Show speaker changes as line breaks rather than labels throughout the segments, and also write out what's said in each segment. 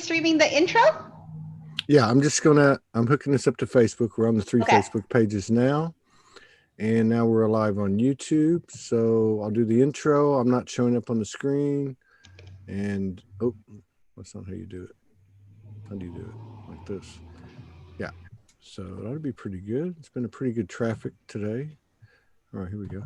streaming the intro?
Yeah, I'm hooking this up to Facebook. We're on the 3 Facebook pages now. And now we're live on YouTube. So I'll do the intro. I'm not showing up on the screen. And, oh, that's not how you do it. How do you do it? Like this. Yeah. So it ought to be pretty good. It's been a pretty good traffic today. All right, here we go.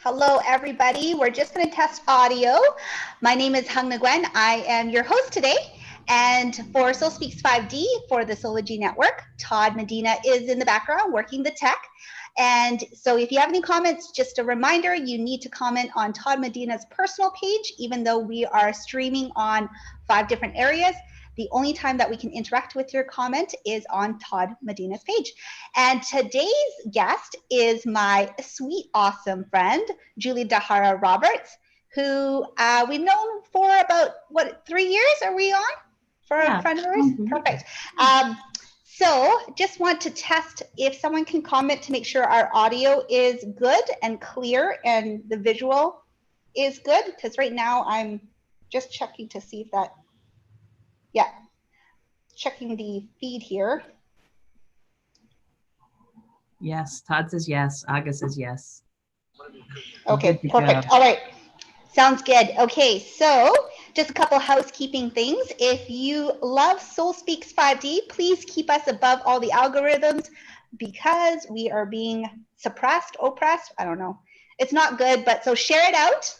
Hello, everybody. We're just going to test audio. My name is Huong Nguyen. I am your host today. And for SOULSPEAKS 5D for the Soulology Network, Todd Medina is in the background working the tech. And so if you have any comments, just a reminder, you need to comment on Todd Medina's personal page, even though we are streaming on 5 different areas. The only time that we can interact with your comment is on Todd Medina's page. And today's guest is my sweet, awesome friend, Julie Dhara Roberts, who we've known for about, 3 years are we on? For a friend of ours? Mm-hmm. Perfect. So just want to test if someone can comment to make sure our audio is good and clear and the visual is good, because right now I'm just checking to see if that, checking the feed here.
Yes, Todd says yes, Aga says yes.
Okay, perfect. All right, sounds good. Okay, so just a couple housekeeping things. If you love SOULSPEAKS 5D, please keep us above all the algorithms because we are being oppressed, I don't know. It's not good, but so share it out.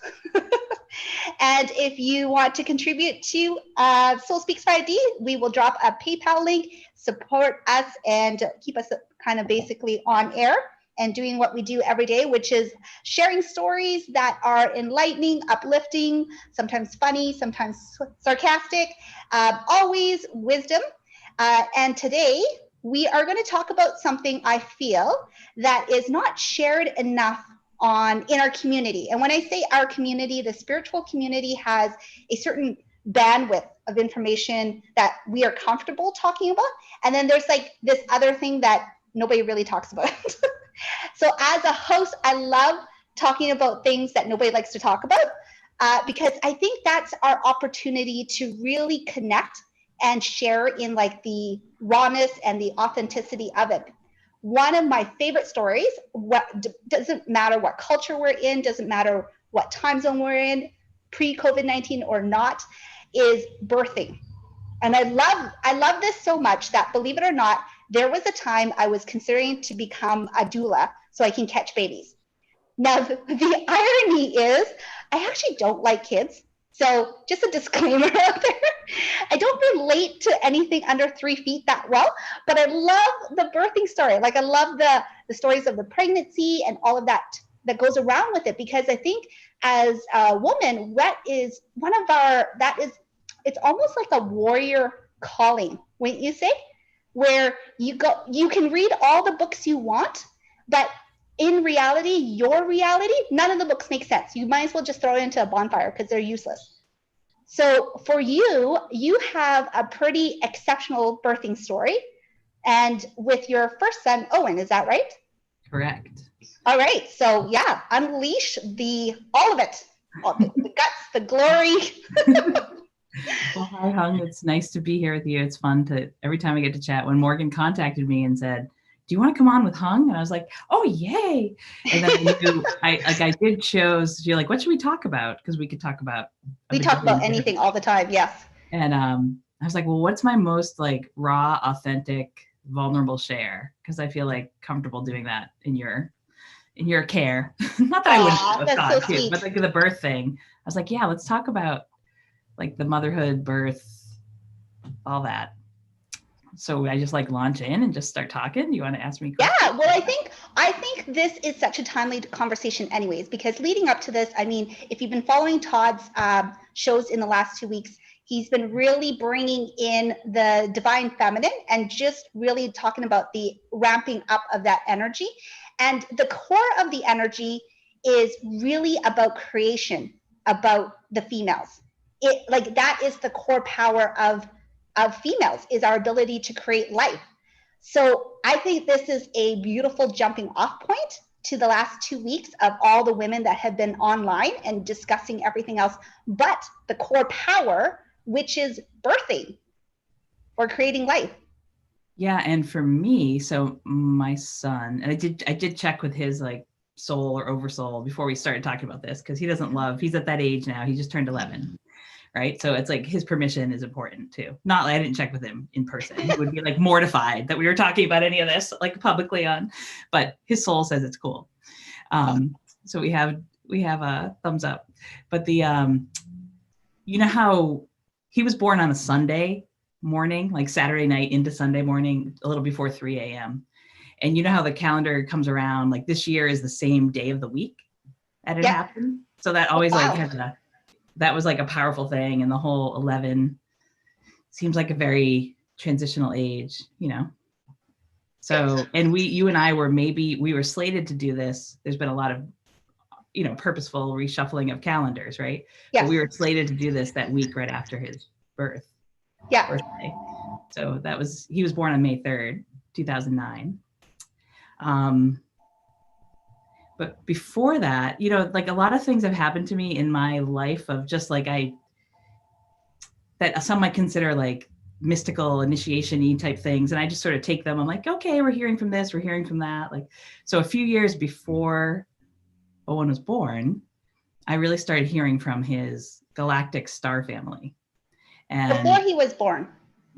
And if you want to contribute to SOULSPEAKS 5D, we will drop a PayPal link, support us, and keep us kind of basically on air and doing what we do every day, which is sharing stories that are enlightening, uplifting, sometimes funny, sometimes sarcastic, always wisdom. And today, we are going to talk about something I feel that is not shared enough in our community. And when I say our community, the spiritual community has a certain bandwidth of information that we are comfortable talking about. And then there's like this other thing that nobody really talks about. So as a host, I love talking about things that nobody likes to talk about because I think that's our opportunity to really connect and share in like the rawness and the authenticity of it. One of my favorite stories, doesn't matter what culture we're in, doesn't matter what time zone we're in, pre-COVID-19 or not, is birthing. And I love this so much that, believe it or not, there was a time I was considering to become a doula so I can catch babies. Now, the irony is I actually don't like kids. So just a disclaimer out there. I don't relate to anything under 3 feet that well, but I love the birthing story. Like I love the stories of the pregnancy and all of that goes around with it, because I think as a woman, it's almost like a warrior calling, wouldn't you say? Where you can read all the books you want, but in reality, your reality, none of the books make sense. You might as well just throw it into a bonfire because they're useless. So for you, you have a pretty exceptional birthing story. And with your first son, Owen, is that right?
Correct.
All right. So yeah, unleash all of it. All the guts, the glory.
Well, hi, Hung. It's nice to be here with you. It's fun to, every time I get to chat. When Morgan contacted me and said, do you want to come on with Hung? And I was like, oh, yay. And then I knew, I did shows. You're like, what should we talk about? Because we could talk about.
We talk about anything all the time. Yes.
And I was like, well, what's my most like raw, authentic, vulnerable share? Because I feel like comfortable doing that in your care. Not that I wouldn't have thought so too, but like the birth thing. I was like, yeah, let's talk about like the motherhood, birth, all that. So I just like launch in and just start talking. You want to ask me questions?
Yeah, well, I think this is such a timely conversation anyways, because leading up to this, I mean, if you've been following Todd's shows in the last 2 weeks, he's been really bringing in the divine feminine and just really talking about the ramping up of that energy. And the core of the energy is really about creation, about the females. It like that is the core power of females, is our ability to create life. So I think this is a beautiful jumping off point to the last 2 weeks of all the women that have been online and discussing everything else, but the core power, which is birthing or creating life.
Yeah, and for me, so my son, and I did check with his like soul or oversoul before we started talking about this, because he's at that age now, he just turned 11. Right. So it's like his permission is important too. Not like I didn't check with him in person. He would be like mortified that we were talking about any of this like publicly but his soul says it's cool. So we have a thumbs up. But the you know how he was born on a Sunday morning, like Saturday night into Sunday morning, a little before 3 a.m. And you know how the calendar comes around, like this year is the same day of the week that it happened. So that always that was like a powerful thing. And the whole 11 seems like a very transitional age, you know? So, and you and I we were slated to do this. There's been a lot of, you know, purposeful reshuffling of calendars, right?
Yes.
But we were slated to do this that week right after his birthday. So he was born on May 3rd, 2009. But before that, you know, like a lot of things have happened to me in my life of just like that some might consider like mystical initiation-y type things. And I just sort of take them. I'm like, okay, we're hearing from this, we're hearing from that. Like, so a few years before Owen was born, I really started hearing from his galactic star family. And
before he was born.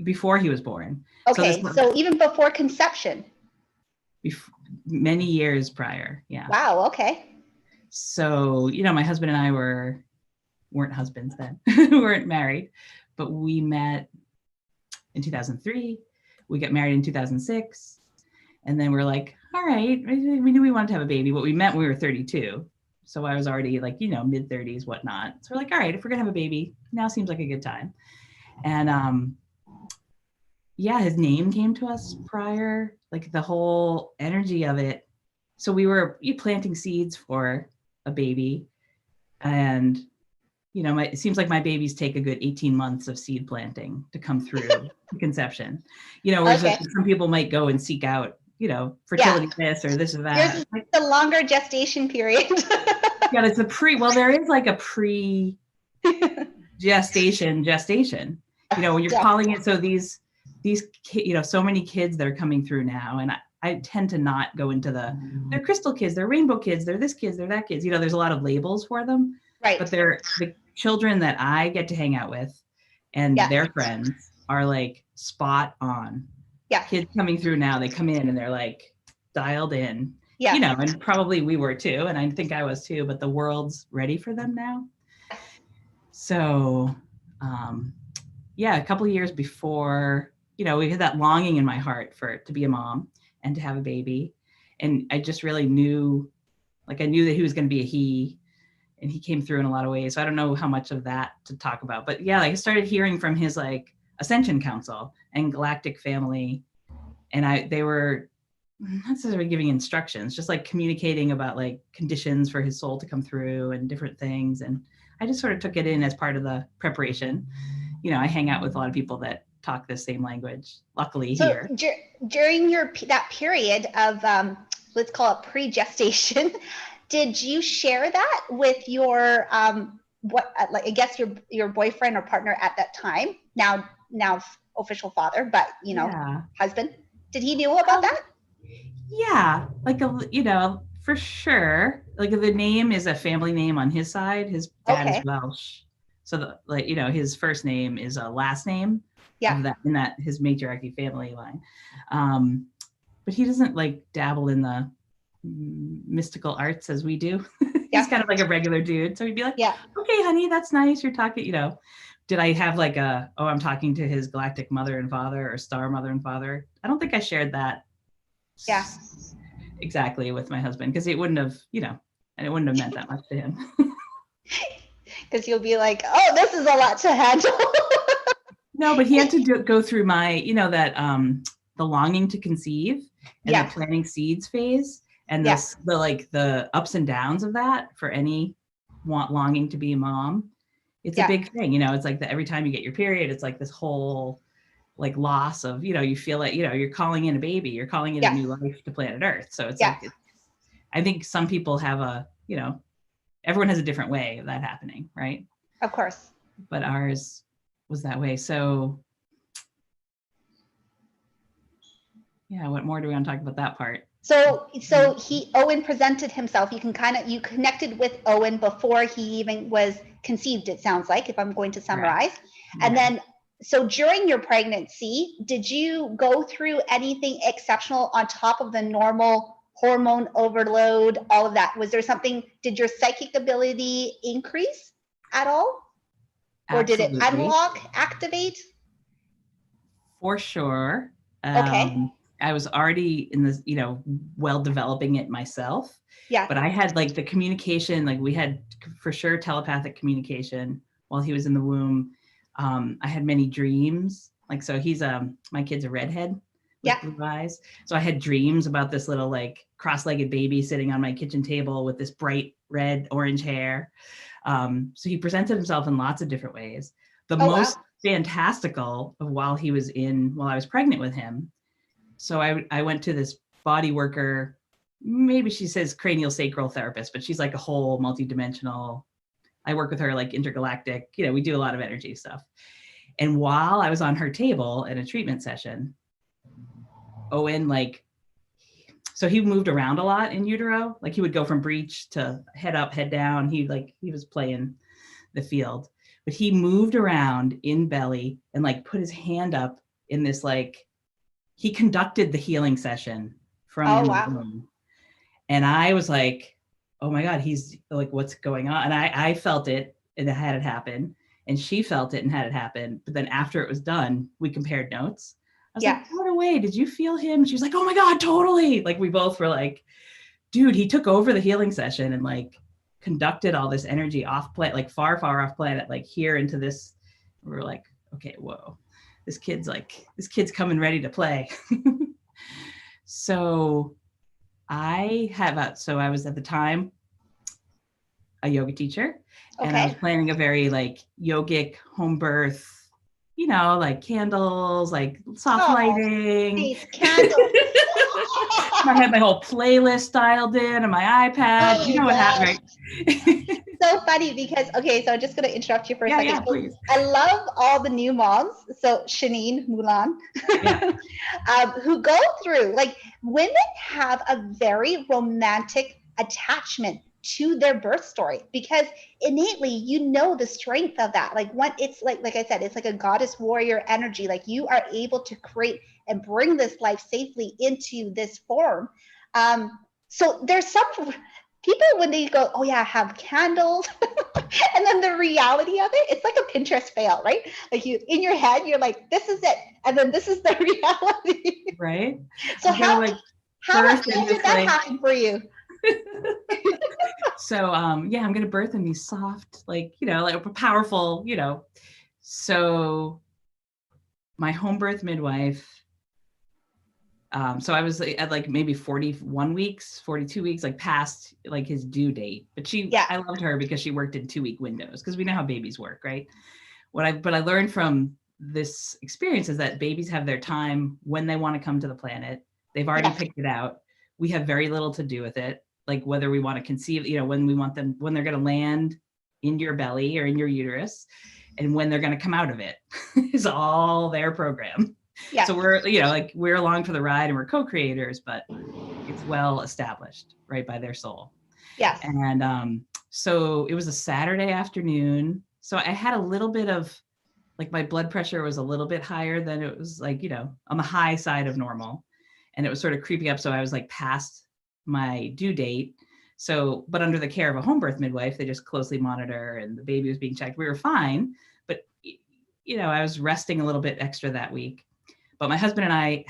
Before he was born.
Okay, so even before conception.
Many years prior. Yeah.
Wow. Okay.
So, you know, my husband and I weren't husbands then. We weren't married, but we met in 2003. We got married in 2006. And then we're like, all right, we knew we wanted to have a baby, but we met when we were 32. So I was already like, you know, mid 30s, whatnot. So we're like, all right, if we're gonna have a baby, now seems like a good time. And yeah, his name came to us prior, like the whole energy of it. So we were planting seeds for a baby. And, you know, it seems like my babies take a good 18 months of seed planting to come through conception. You know, whereas some people might go and seek out, you know, fertility this or this or that.
There's the longer gestation period.
Yeah, it's there is like a pre-gestation. You know, when you're calling it, so these you know, so many kids that are coming through now, and I tend to not go into they're crystal kids, they're rainbow kids, they're this kids, they're that kids. You know, there's a lot of labels for them,
right?
But they're the children that I get to hang out with, and their friends are like spot on.
Yeah,
kids coming through now, they come in and they're like dialed in.
Yeah,
you know, and probably we were too, and I think I was too. But the world's ready for them now. So, yeah, a couple of years before, you know, we had that longing in my heart to be a mom and to have a baby. And I just really knew, like I knew that he was going to be a he, and he came through in a lot of ways. So I don't know how much of that to talk about, but yeah, like I started hearing from his like Ascension Council and Galactic Family. And they were not necessarily giving instructions, just like communicating about like conditions for his soul to come through and different things. And I just sort of took it in as part of the preparation. You know, I hang out with a lot of people that talk the same language, luckily. So here
during that period of let's call it pre-gestation. Did you share that with your like I guess your boyfriend or partner at that time? Now official father, but husband. Did he know about that?
Yeah, like for sure. Like the name is a family name on his side. His dad is Welsh, so his first name is a last name. Of that in that his matriarchy family line. But he doesn't like dabble in the mystical arts as we do. He's kind of like a regular dude. So he'd be like, okay, honey, that's nice. You're talking, did I have like I'm talking to his galactic mother and father or star mother and father? I don't think I shared that exactly with my husband because it wouldn't have, and it wouldn't have meant that much to him.
Because you'll be like, oh, this is a lot to handle.
No, but he had to go through my, that the longing to conceive and the planting seeds phase and the ups and downs of that for any longing to be a mom. It's a big thing, it's like every time you get your period, it's like this whole like loss of, you feel like, you're calling in a baby, you're calling in a new life to planet Earth. So it's like, I think some people have everyone has a different way of that happening, right?
Of course.
But ours was that way. So what more do we want to talk about that part?
So Owen presented himself. You connected with Owen before he even was conceived, it sounds like, if I'm going to summarize. Right. And then, so during your pregnancy, did you go through anything exceptional on top of the normal hormone overload, all of that? Was there something, did your psychic ability increase at all? Or did it unlock, activate? For
sure.
Okay.
I was already in this, well developing it myself.
Yeah.
But I had like the communication, like we had for sure telepathic communication while he was in the womb. I had many dreams. Like, so he's my kid's a redhead with blue eyes. So I had dreams about this little like cross-legged baby sitting on my kitchen table with this bright red orange hair. So he presented himself in lots of different ways. The most fantastical of while I was pregnant with him. So I went to this body worker, maybe she says cranial sacral therapist, but she's like a whole multidimensional. I work with her like intergalactic, we do a lot of energy stuff. And while I was on her table in a treatment session, Owen, so he moved around a lot in utero. Like he would go from breech to head up, head down. He was playing the field, but he moved around in belly and like put his hand up in this, he conducted the healing session from the womb. And I was like, oh my God, he's like, what's going on? And I felt it and had it happen. And she felt it and had it happen. But then after it was done, we compared notes. I was like, by the way, did you feel him? She was like, oh my God, totally. Like we both were like, dude, he took over the healing session and like conducted all this energy off planet, like far, far off planet, like here into this. We were like, okay, whoa. This kid's coming ready to play. So I was at the time a yoga teacher and I was planning a very like yogic home birth, like candles, like soft lighting.
These candles.
I had my whole playlist dialed in on my iPad. What happened, right?
So funny because, so I'm just going to interrupt you for a second.
Yeah, please.
I love all the new moms. So Shanine, Mulan, who go through, like women have a very romantic attachment to their birth story because innately, the strength of that. Like it's like I said, it's like a goddess warrior energy. Like you are able to create and bring this life safely into this form. So there's some people when they go, oh yeah, have candles. And then the reality of it, it's like a Pinterest fail, right? Like you in your head, you're like, this is it. And then this is the reality.
Right.
So how did that happen for you?
So I'm going to birth in these soft, like powerful, so my home birth midwife, so I was at like maybe 41 weeks, 42 weeks, like past like his due date, but I loved her because she worked in 2-week windows because we know how babies work, right? But I learned from this experience is that babies have their time when they want to come to the planet. They've already picked it out. we have very little to do with it. Like whether we want to conceive, when we want them, when they're going to land in your belly or in your uterus, and when they're going to come out of it is all their program.
Yeah.
So we're, we're along for the ride and we're co-creators, but it's well established, right, by their soul.
Yes.
And so it was a Saturday afternoon. So I had a little bit of, like, my blood pressure was a little bit higher than it was, like, on the high side of normal. And it was sort of creeping up. So I was like past my due date. So, but under the care of a home birth midwife, they just closely monitor, and the baby was being checked. We were fine, but I was resting a little bit extra that week. But my husband and I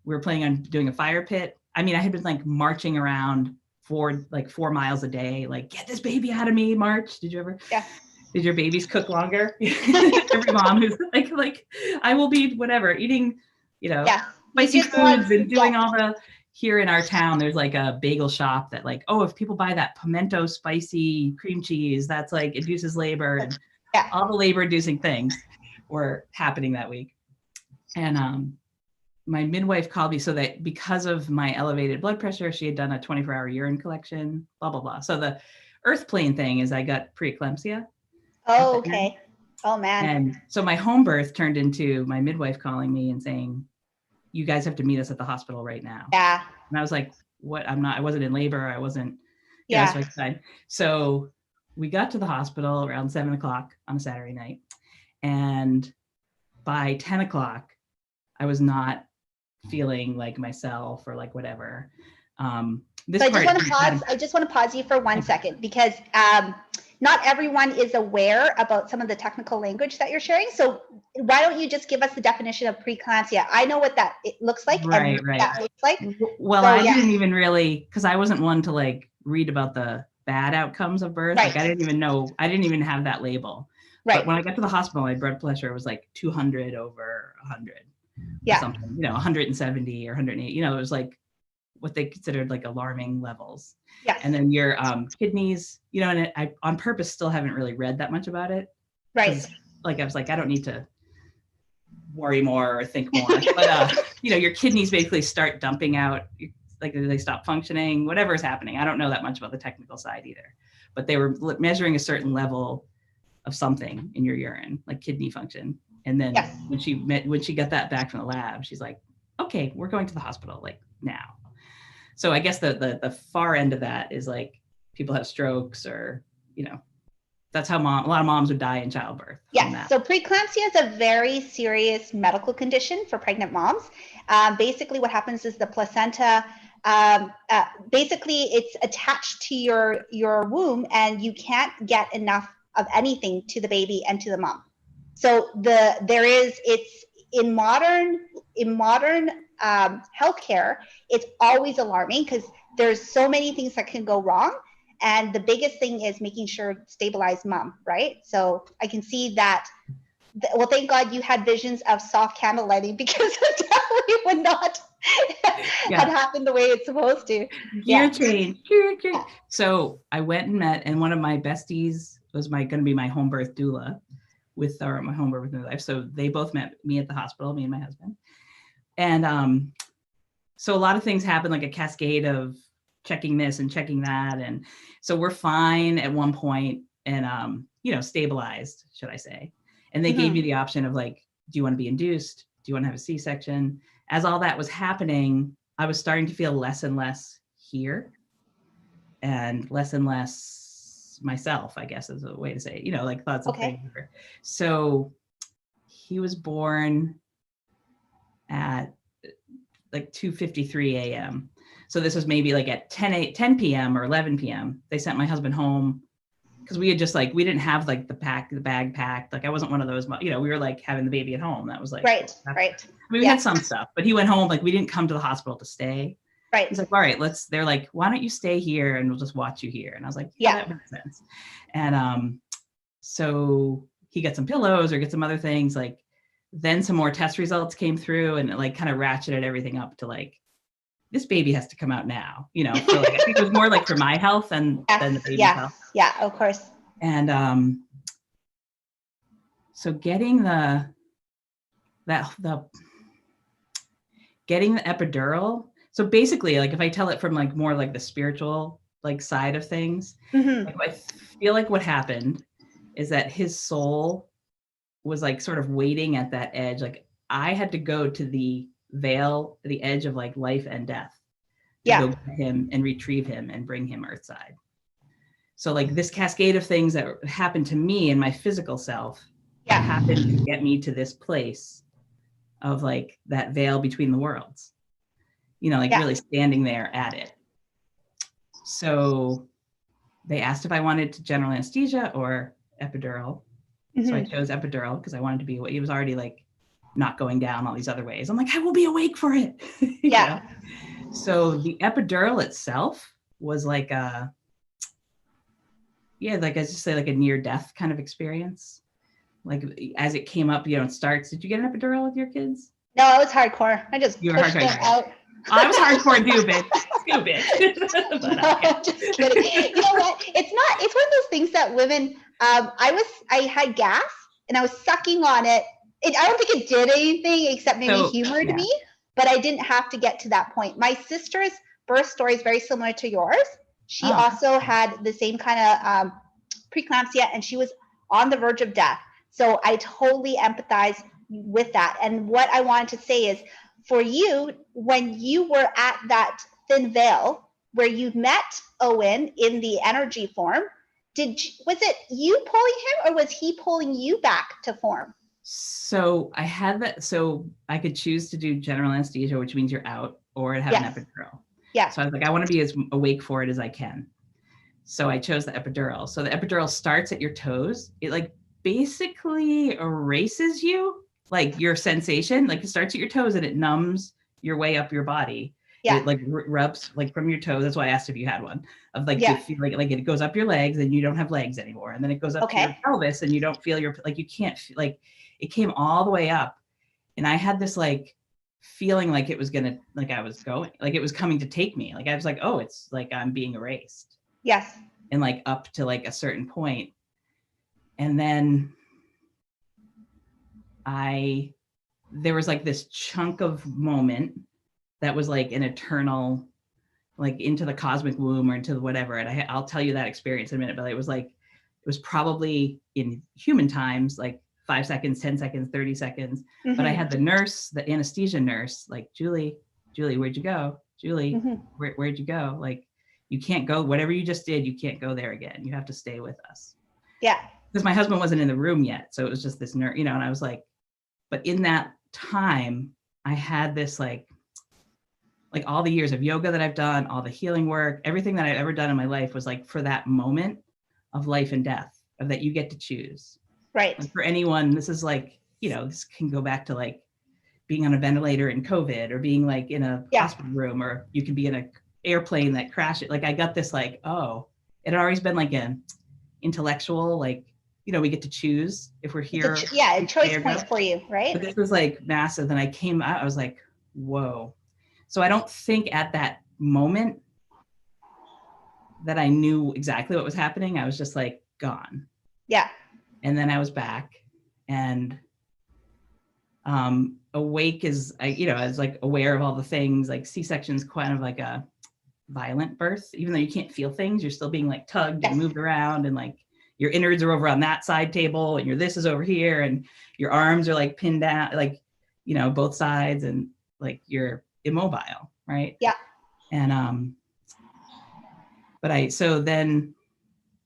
we were planning on doing a fire pit. I mean, I had been like marching around for like 4 miles a day, like, get this baby out of me, march. Did you ever?
Yeah.
Did your babies cook longer? Every mom who's like, I will be whatever, eating, spicy foods and doing all the, here in our town, there's like a bagel shop that like, oh, if people buy that pimento spicy cream cheese, that's like induces labor, and all the labor inducing things were happening that week. And my midwife called me so that because of my elevated blood pressure, she had done a 24-hour urine collection, blah, blah, blah. So the earth plane thing is I got preeclampsia.
Oh, okay. Oh, man.
And so my home birth turned into my midwife calling me and saying, you guys have to meet us at the hospital right now.
Yeah.
And I was like, what? I wasn't in labor. I wasn't, So we got to the hospital around 7 o'clock on a Saturday night. And by 10 o'clock, I was not feeling like myself or like whatever.
I just want to pause you for 1 second, because not everyone is aware about some of the technical language that you're sharing. So why don't you just give us the definition of preeclampsia? I know what it looks like.
Right.
That looks like.
Well, so, I didn't even really, because I wasn't one to like read about the bad outcomes of birth.
Right.
Like I didn't even have that label. Right. But when I got to the hospital, my blood pressure was like 200 over 100.
Yeah.
Something, 170 or 180. It was like what they considered like alarming levels.
Yes.
And then your kidneys, and I on purpose still haven't really read that much about it.
Right.
Like I was like, I don't need to worry more or think more. But your kidneys basically start dumping out, like they stop functioning, whatever is happening. I don't know that much about the technical side either. But they were measuring a certain level of something in your urine, like kidney function. And then when she got that back from the lab, she's like, okay, we're going to the hospital like now. So I guess the far end of that is like people have strokes, or, that's how a lot of moms would die in childbirth.
Yes. So preeclampsia is a very serious medical condition for pregnant moms. Basically what happens is the placenta, basically it's attached to your womb, and you can't get enough of anything to the baby and to the mom. So it's in modern healthcare, it's always alarming because there's so many things that can go wrong. And the biggest thing is making sure stabilize mom, right? So I can see that. Well, thank God you had visions of soft candle lighting, because it definitely would not have happened the way it's supposed to.
Gear change. So I went and met, and one of my besties was going to be my home birth doula with my home birth midwife. So they both met me at the hospital, me and my husband. And so a lot of things happened, like a cascade of checking this and checking that. And so we're fine at one point, and, stabilized, should I say. And they gave me the option of like, do you want to be induced? Do you want to have a C-section? As all that was happening, I was starting to feel less and less here, and less myself, I guess is a way to say it, like thoughts of things. So he was born at like 2:53 a.m. So this was maybe like at 10 p.m. or 11 p.m. They sent my husband home, because we had just like, we didn't have like the bag packed. Like I wasn't one of those, we were like having the baby at home. That was like,
right.
I mean, we had some stuff, but he went home. Like we didn't come to the hospital to stay.
Right.
He's like, all right, they're like, why don't you stay here and we'll just watch you here? And I was like, yeah, that makes sense. And so he got some pillows or get some other things. Like then some more test results came through, and it like kind of ratcheted everything up to like, this baby has to come out now, for like, I think it was more like for my health than the baby's health.
Yeah, of course.
And so getting the epidural. So basically, like if I tell it from like more like the spiritual like side of things, like I feel like what happened is that his soul was like sort of waiting at that edge. Like I had to go to the veil, the edge of like life and death to go get him and retrieve him and bring him earthside. So like this cascade of things that happened to me and my physical self happened to get me to this place of like that veil between the worlds, you know, like really standing there at it. So they asked if I wanted general anesthesia or epidural. So I chose epidural because I wanted to be, he was already like not going down all these other ways. I'm like, I will be awake for it. You know? So the epidural itself was like a, like I just say like a near death kind of experience. Like as it came up, you know, it starts. Did you get an epidural with your kids?
No, I was hardcore. I just pushed them out.
I was hardcore too, bitch. But,
no, just kidding. You know what? It's one of those things that women, I had gas and I was sucking on it. I don't think it did anything except maybe humored me, but I didn't have to get to that point. My sister's birth story is very similar to yours. She also had the same kind of preeclampsia, and she was on the verge of death. So I totally empathize with that. And what I wanted to say is, for you, when you were at that thin veil where you met Owen in the energy form, was it you pulling him or was he pulling you back to form?
So I had that. So I could choose to do general anesthesia, which means you're out, or have an epidural.
Yeah.
So I was like, I want to be as awake for it as I can. So I chose the epidural. So the epidural starts at your toes. It like basically erases you, like your sensation, like it starts at your toes and it numbs your way up your body. It like rubs like from your toes. That's why I asked if you had one, of like, you feel like it goes up your legs and you don't have legs anymore. And then it goes up to your pelvis and you don't feel your, like you can't feel, like it came all the way up. And I had this like feeling like it was gonna, like I was going, like it was coming to take me. Like I was like, oh, it's like I'm being erased.
Yes.
And like up to like a certain point. And then there was like this chunk of moment that was like an eternal, like into the cosmic womb or into the whatever. And I'll tell you that experience in a minute, but it was probably in human times, like 5 seconds, 10 seconds, 30 seconds. But I had the nurse, the anesthesia nurse, like, Julie, where'd you go? Julie, where'd you go? Like, you can't go, whatever you just did, you can't go there again. You have to stay with us.
Yeah.
Because my husband wasn't in the room yet. So it was just this nurse, you know, and I was like, but in that time, I had this like all the years of yoga that I've done, all the healing work, everything that I've ever done in my life was like for that moment of life and death, of that you get to choose.
Right.
Like for anyone, this is like, you know, this can go back to like being on a ventilator in COVID or being like in a hospital room, or you can be in an airplane that crashed. Like I got this like, oh, it had always been like an intellectual, like, you know, we get to choose if we're here.
A choice points for you, right?
But this was like massive. And I came out, I was like, whoa. So I don't think at that moment that I knew exactly what was happening. I was just like gone.
Yeah.
And then I was back, and awake is, I was like aware of all the things. Like C-section's kind of like a violent birth, even though you can't feel things, you're still being like tugged and moved around, and like your innards are over on that side table and your this is over here, and your arms are like pinned down, like, you know, both sides, and like you're immobile, right?
Yeah.
And so then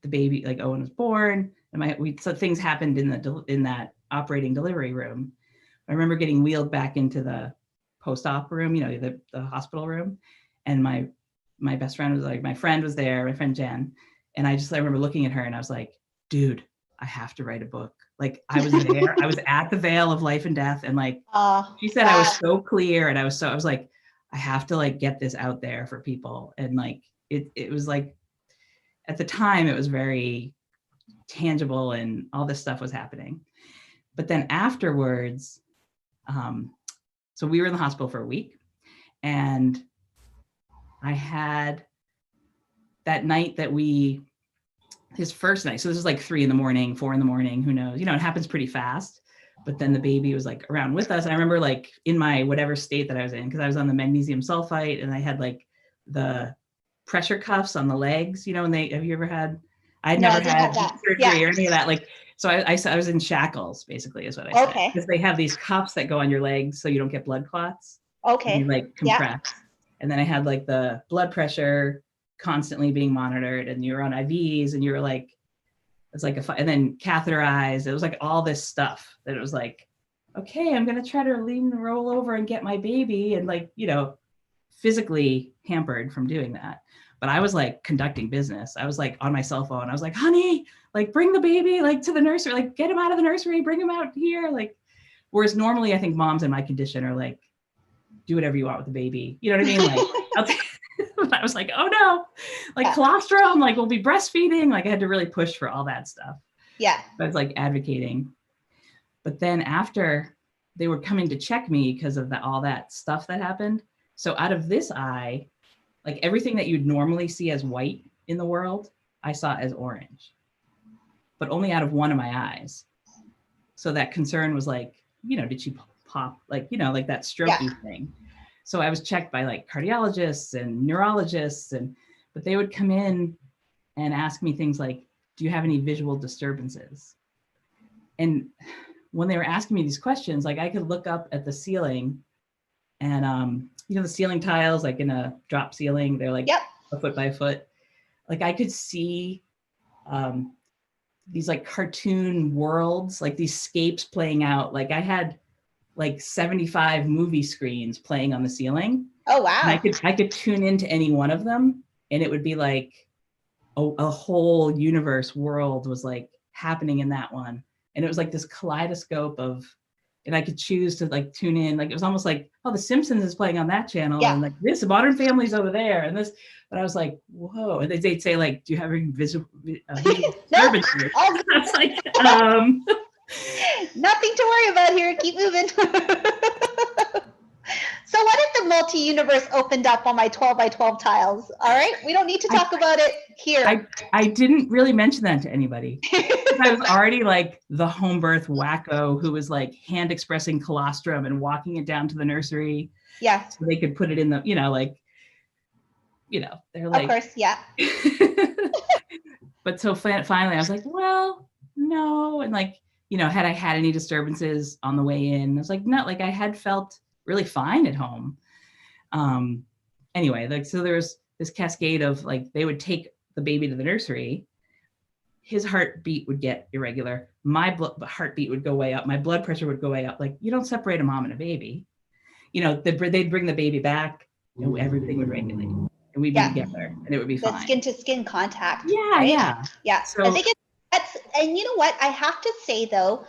the baby, like Owen was born, and so things happened in that operating delivery room. I remember getting wheeled back into the post-op room, you know, the hospital room, and my best friend was like, my friend was there, my friend Jen, and I remember looking at her and I was like, dude, I have to write a book. Like I was there, I was at the veil of life and death, and like she said, I was so clear, and I was like, I have to like get this out there for people. And like it was like, at the time it was very tangible and all this stuff was happening. But then afterwards, so we were in the hospital for a week, and I had that night that his first night. So this is like 3 in the morning, 4 in the morning, who knows, you know, it happens pretty fast. but then the baby was like around with us. I remember like in my whatever state that I was in, because I was on the magnesium sulfite and I had like the pressure cuffs on the legs, you know, and have you ever had, I'd never had surgery or any of that. Like, so I was in shackles basically is what I said. Because they have these cuffs that go on your legs so you don't get blood clots. And you like compress. And then I had like the blood pressure constantly being monitored and you were on IVs and you were like, it's like and then catheterized. It was like all this stuff that it was like, okay, I'm going to try to roll over and get my baby. And like, you know, physically hampered from doing that. But I was like conducting business. I was like on my cell phone. I was like, honey, like bring the baby like to the nursery, like get him out of the nursery, bring him out here. Like, whereas normally I think moms in my condition are like, do whatever you want with the baby. You know what I mean? Like, I was like, oh no, like colostrum, like we'll be breastfeeding. Like I had to really push for all that stuff.
Yeah.
I was like advocating. But then after they were coming to check me because of all that stuff that happened. So out of this eye, like everything that you'd normally see as white in the world, I saw as orange, but only out of one of my eyes. So that concern was like, you know, did she pop, like, you know, like that strokey thing. So I was checked by like cardiologists and neurologists, but they would come in and ask me things like, do you have any visual disturbances? And when they were asking me these questions, like I could look up at the ceiling and, you know, the ceiling tiles, like in a drop ceiling, they're like a foot by a foot. Like I could see these like cartoon worlds, like these scapes playing out. Like I had like 75 movie screens playing on the ceiling.
Oh, wow.
And I could tune into any one of them and it would be like a whole universe world was like happening in that one. And it was like this kaleidoscope of, and I could choose to like tune in. Like it was almost like, oh, The Simpsons is playing on that channel and like this Modern Family's over there and this, but I was like, whoa. And they'd say like, do you have any visual disturbances? I was like,
nothing to worry about here. Keep moving. So what if the multi-universe opened up on my 12 by 12 tiles? All right. We don't need to talk about it here.
I didn't really mention that to anybody. I was already like the home birth wacko who was like hand expressing colostrum and walking it down to the nursery.
Yeah.
So they could put it in the, you know, like, you know, they're like.
Of course. Yeah.
But so finally I was like, well, no. And like, you know, had I had any disturbances on the way in? I was like, no, like I had felt really fine at home. Anyway, like, so there was this cascade of like, they would take the baby to the nursery. His heartbeat would get irregular. My heartbeat would go way up. My blood pressure would go way up. Like, you don't separate a mom and a baby. You know, they'd bring the baby back and everything would regulate. And we'd be together and it would be fine.
The skin to skin contact.
Yeah,
right? Yeah.
So,
I think that's, and you know what? I have to say though,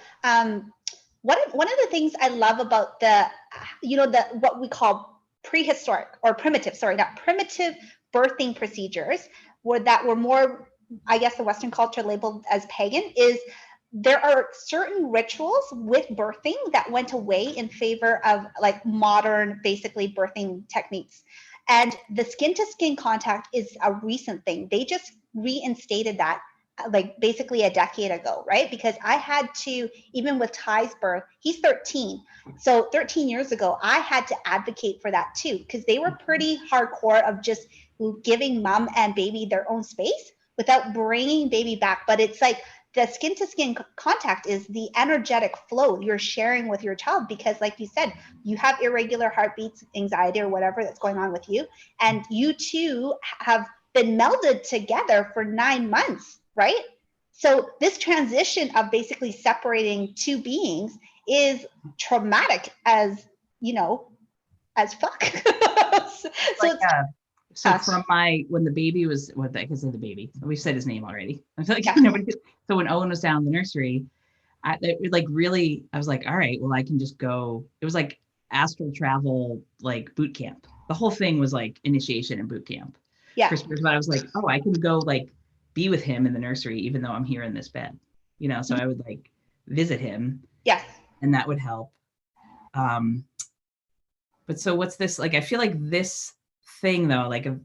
one of the things I love about the, you know, what we call primitive birthing procedures that were more, I guess the Western culture labeled as pagan, is there are certain rituals with birthing that went away in favor of like modern, basically birthing techniques. And the skin to skin contact is a recent thing. They just reinstated that like basically a decade ago, right? Because I had to, even with Ty's birth, he's 13. So 13 years ago, I had to advocate for that too, because they were pretty hardcore of just giving mom and baby their own space without bringing baby back. But it's like the skin to skin contact is the energetic flow you're sharing with your child, because like you said, you have irregular heartbeats, anxiety or whatever that's going on with you. And you two have been melded together for 9 months. Right? So this transition of basically separating two beings is traumatic as, you know, as fuck.
So from when the baby was, I can say the baby, we said his name already. I was like, so when Owen was down in the nursery, I was like, all right, well, I can just go. It was like astral travel, like boot camp. The whole thing was like initiation and boot camp.
Yeah.
But I was like, oh, I can go like be with him in the nursery, even though I'm here in this bed, you know, so I would like visit him.
Yes.
And that would help. But so what's this, like, I feel like this thing though, like of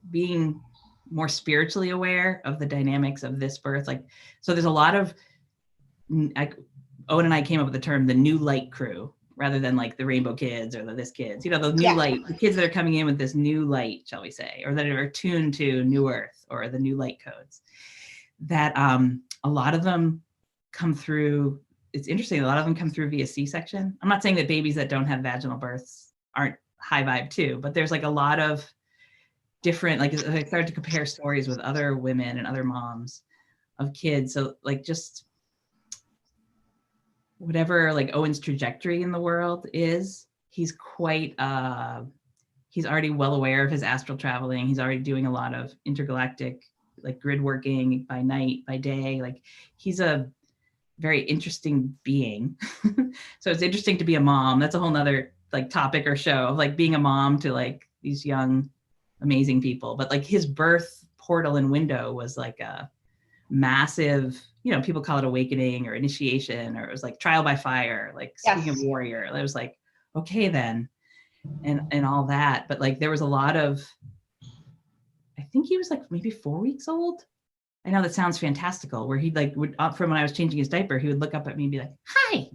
being more spiritually aware of the dynamics of this birth, like, so there's a lot of Owen and I came up with the term the new light crew, rather than like the rainbow kids or the this kids, you know, the new light, the kids that are coming in with this new light, shall we say, or that are tuned to new earth or the new light codes, that a lot of them come through. It's interesting. A lot of them come through via C-section. I'm not saying that babies that don't have vaginal births aren't high vibe too, but there's like a lot of different, like I started to compare stories with other women and other moms of kids. So like just whatever like Owen's trajectory in the world is, he's quite, he's already well aware of his astral traveling. He's already doing a lot of intergalactic, like grid working by night, by day. Like he's a very interesting being. So it's interesting to be a mom. That's a whole nother like topic or show of like being a mom to like these young, amazing people. But like his birth portal and window was like a massive, you know, people call it awakening or initiation, or it was like trial by fire, like speaking of warrior. It was like, okay then, and all that. But like there was a lot of, I think he was like maybe 4 weeks old. I know that sounds fantastical, where he'd like would from when I was changing his diaper, he would look up at me and be like, hi,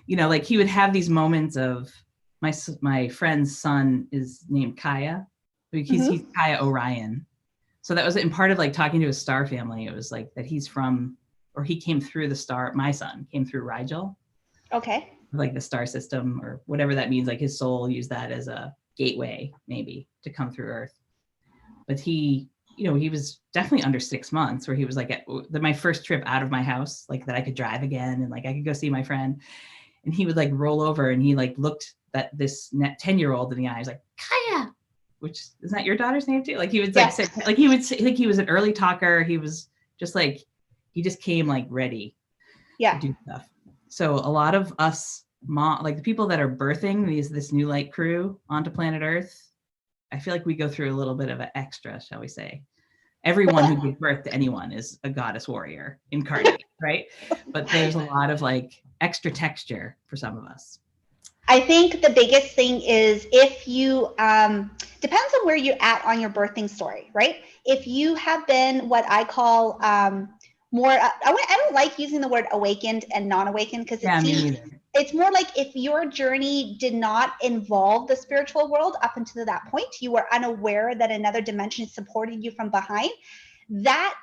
you know, like he would have these moments of my friend's son is named Kaya. He's Kaya Orion. So that was in part of like talking to his star family. It was like that he's from, or he came through the star, my son came through Rigel.
Okay.
Like the star system or whatever that means. Like his soul used that as a gateway maybe to come through Earth. But he, you know, he was definitely under 6 months, where he was like my first trip out of my house, like that I could drive again and like I could go see my friend. And he would like roll over and he like looked at this 10-year-old in the eyes like, Kaya, which is that your daughter's name too? Like he would like say, like he would say, like he was an early talker. He was just like, he just came like ready to do stuff. So a lot of us like the people that are birthing this new light crew onto planet Earth, I feel like we go through a little bit of an extra, shall we say. Everyone who gives birth to anyone is a goddess warrior incarnate, right? But there's a lot of like extra texture for some of us.
I think the biggest thing is if you, depends on where you're at on your birthing story, right? If you have been what I call more, I don't like using the word awakened and non-awakened, because it's more like if your journey did not involve the spiritual world up until that point, you were unaware that another dimension supported you from behind, that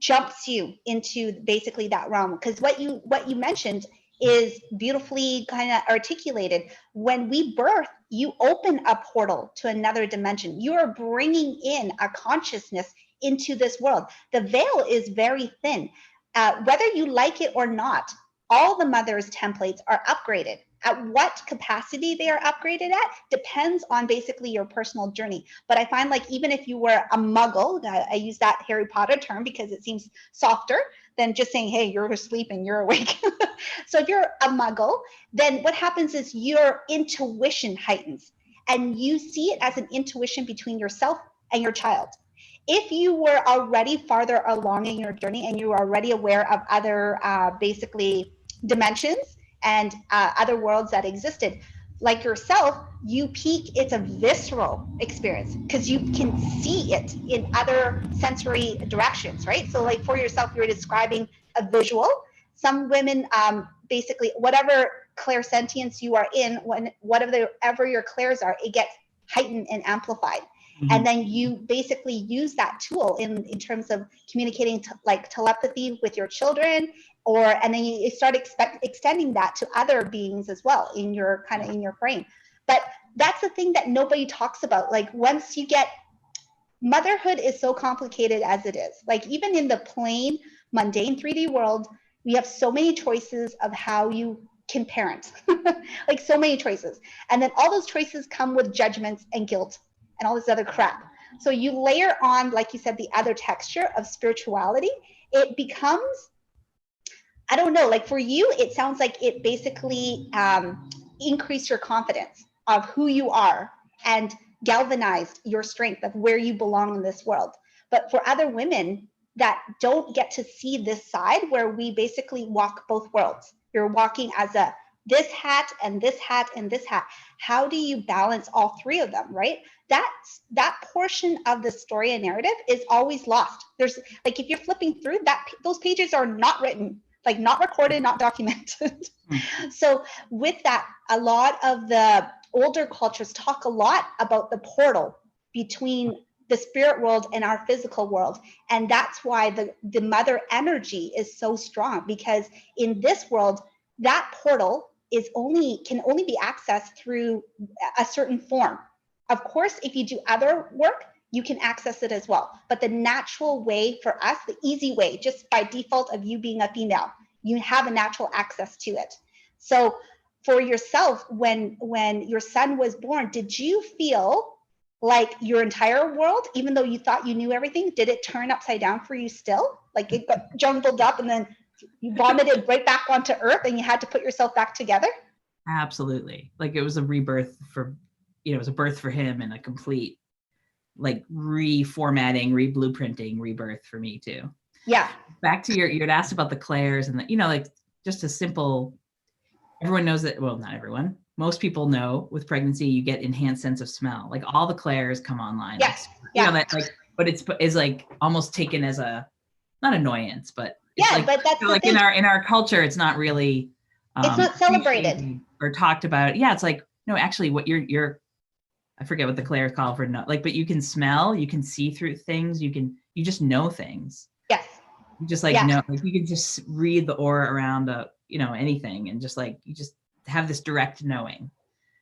jumps you into basically that realm. Because what you mentioned is beautifully kind of articulated. When we birth, you open a portal to another dimension. You are bringing in a consciousness into this world. The veil is very thin. Whether you like it or not, all the mother's templates are upgraded. At what capacity they are upgraded at depends on basically your personal journey. But I find like even if you were a muggle, I use that Harry Potter term because it seems softer than just saying, hey, you're asleep and you're awake. So if you're a muggle, then what happens is your intuition heightens and you see it as an intuition between yourself and your child. If you were already farther along in your journey and you were already aware of other basically dimensions and other worlds that existed, like yourself, you peak, it's a visceral experience because you can see it in other sensory directions, right? So like for yourself, you're describing a visual. Some women, basically, whatever clairsentience you are in, whatever your clairs are, it gets heightened and amplified. Mm-hmm. And then you basically use that tool in terms of communicating like telepathy with your children, and then you start extending that to other beings as well in your frame. But that's the thing that nobody talks about. Like once you get, motherhood is so complicated as it is. Like even in the plain, mundane 3D world, we have so many choices of how you can parent, like so many choices. And then all those choices come with judgments and guilt and all this other crap. So you layer on, like you said, the other texture of spirituality, it becomes, I don't know, like for you, it sounds like it basically increased your confidence of who you are and galvanized your strength of where you belong in this world. But for other women that don't get to see this side where we basically walk both worlds, you're walking as a this hat and this hat and this hat. How do you balance all three of them, right? That portion of the story and narrative is always lost. There's like, if you're flipping through that, those pages are not written. like not recorded, not documented. So with that, a lot of the older cultures talk a lot about the portal between the spirit world and our physical world. And that's why the mother energy is so strong, because in this world, that portal can only be accessed through a certain form. Of course, if you do other work, you can access it as well. But the natural way for us, the easy way, just by default of you being a female, you have a natural access to it. So for yourself, when your son was born, did you feel like your entire world, even though you thought you knew everything, did it turn upside down for you still? Like it got jumbled up and then you vomited right back onto earth and you had to put yourself back together?
Absolutely. Like it was a rebirth for, it was a birth for him and a complete like reformatting, re-blueprinting, rebirth for me too.
Yeah.
Back to you had asked about the clairs and like just a simple, everyone knows that, well, not everyone, most people know with pregnancy, you get enhanced sense of smell. Like all the clairs come online.
Yes.
Like, that like, but it's like almost taken as a, not annoyance, but it's like,
but that's
like in our culture, it's not really,
it's not celebrated
or talked about. Yeah. It's like, no, actually what you're, I forget what the clairs call for, like, but you can smell, you can see through things, you just know things.
Yes.
You just like know, like you can just read the aura around anything, and just like you just have this direct knowing.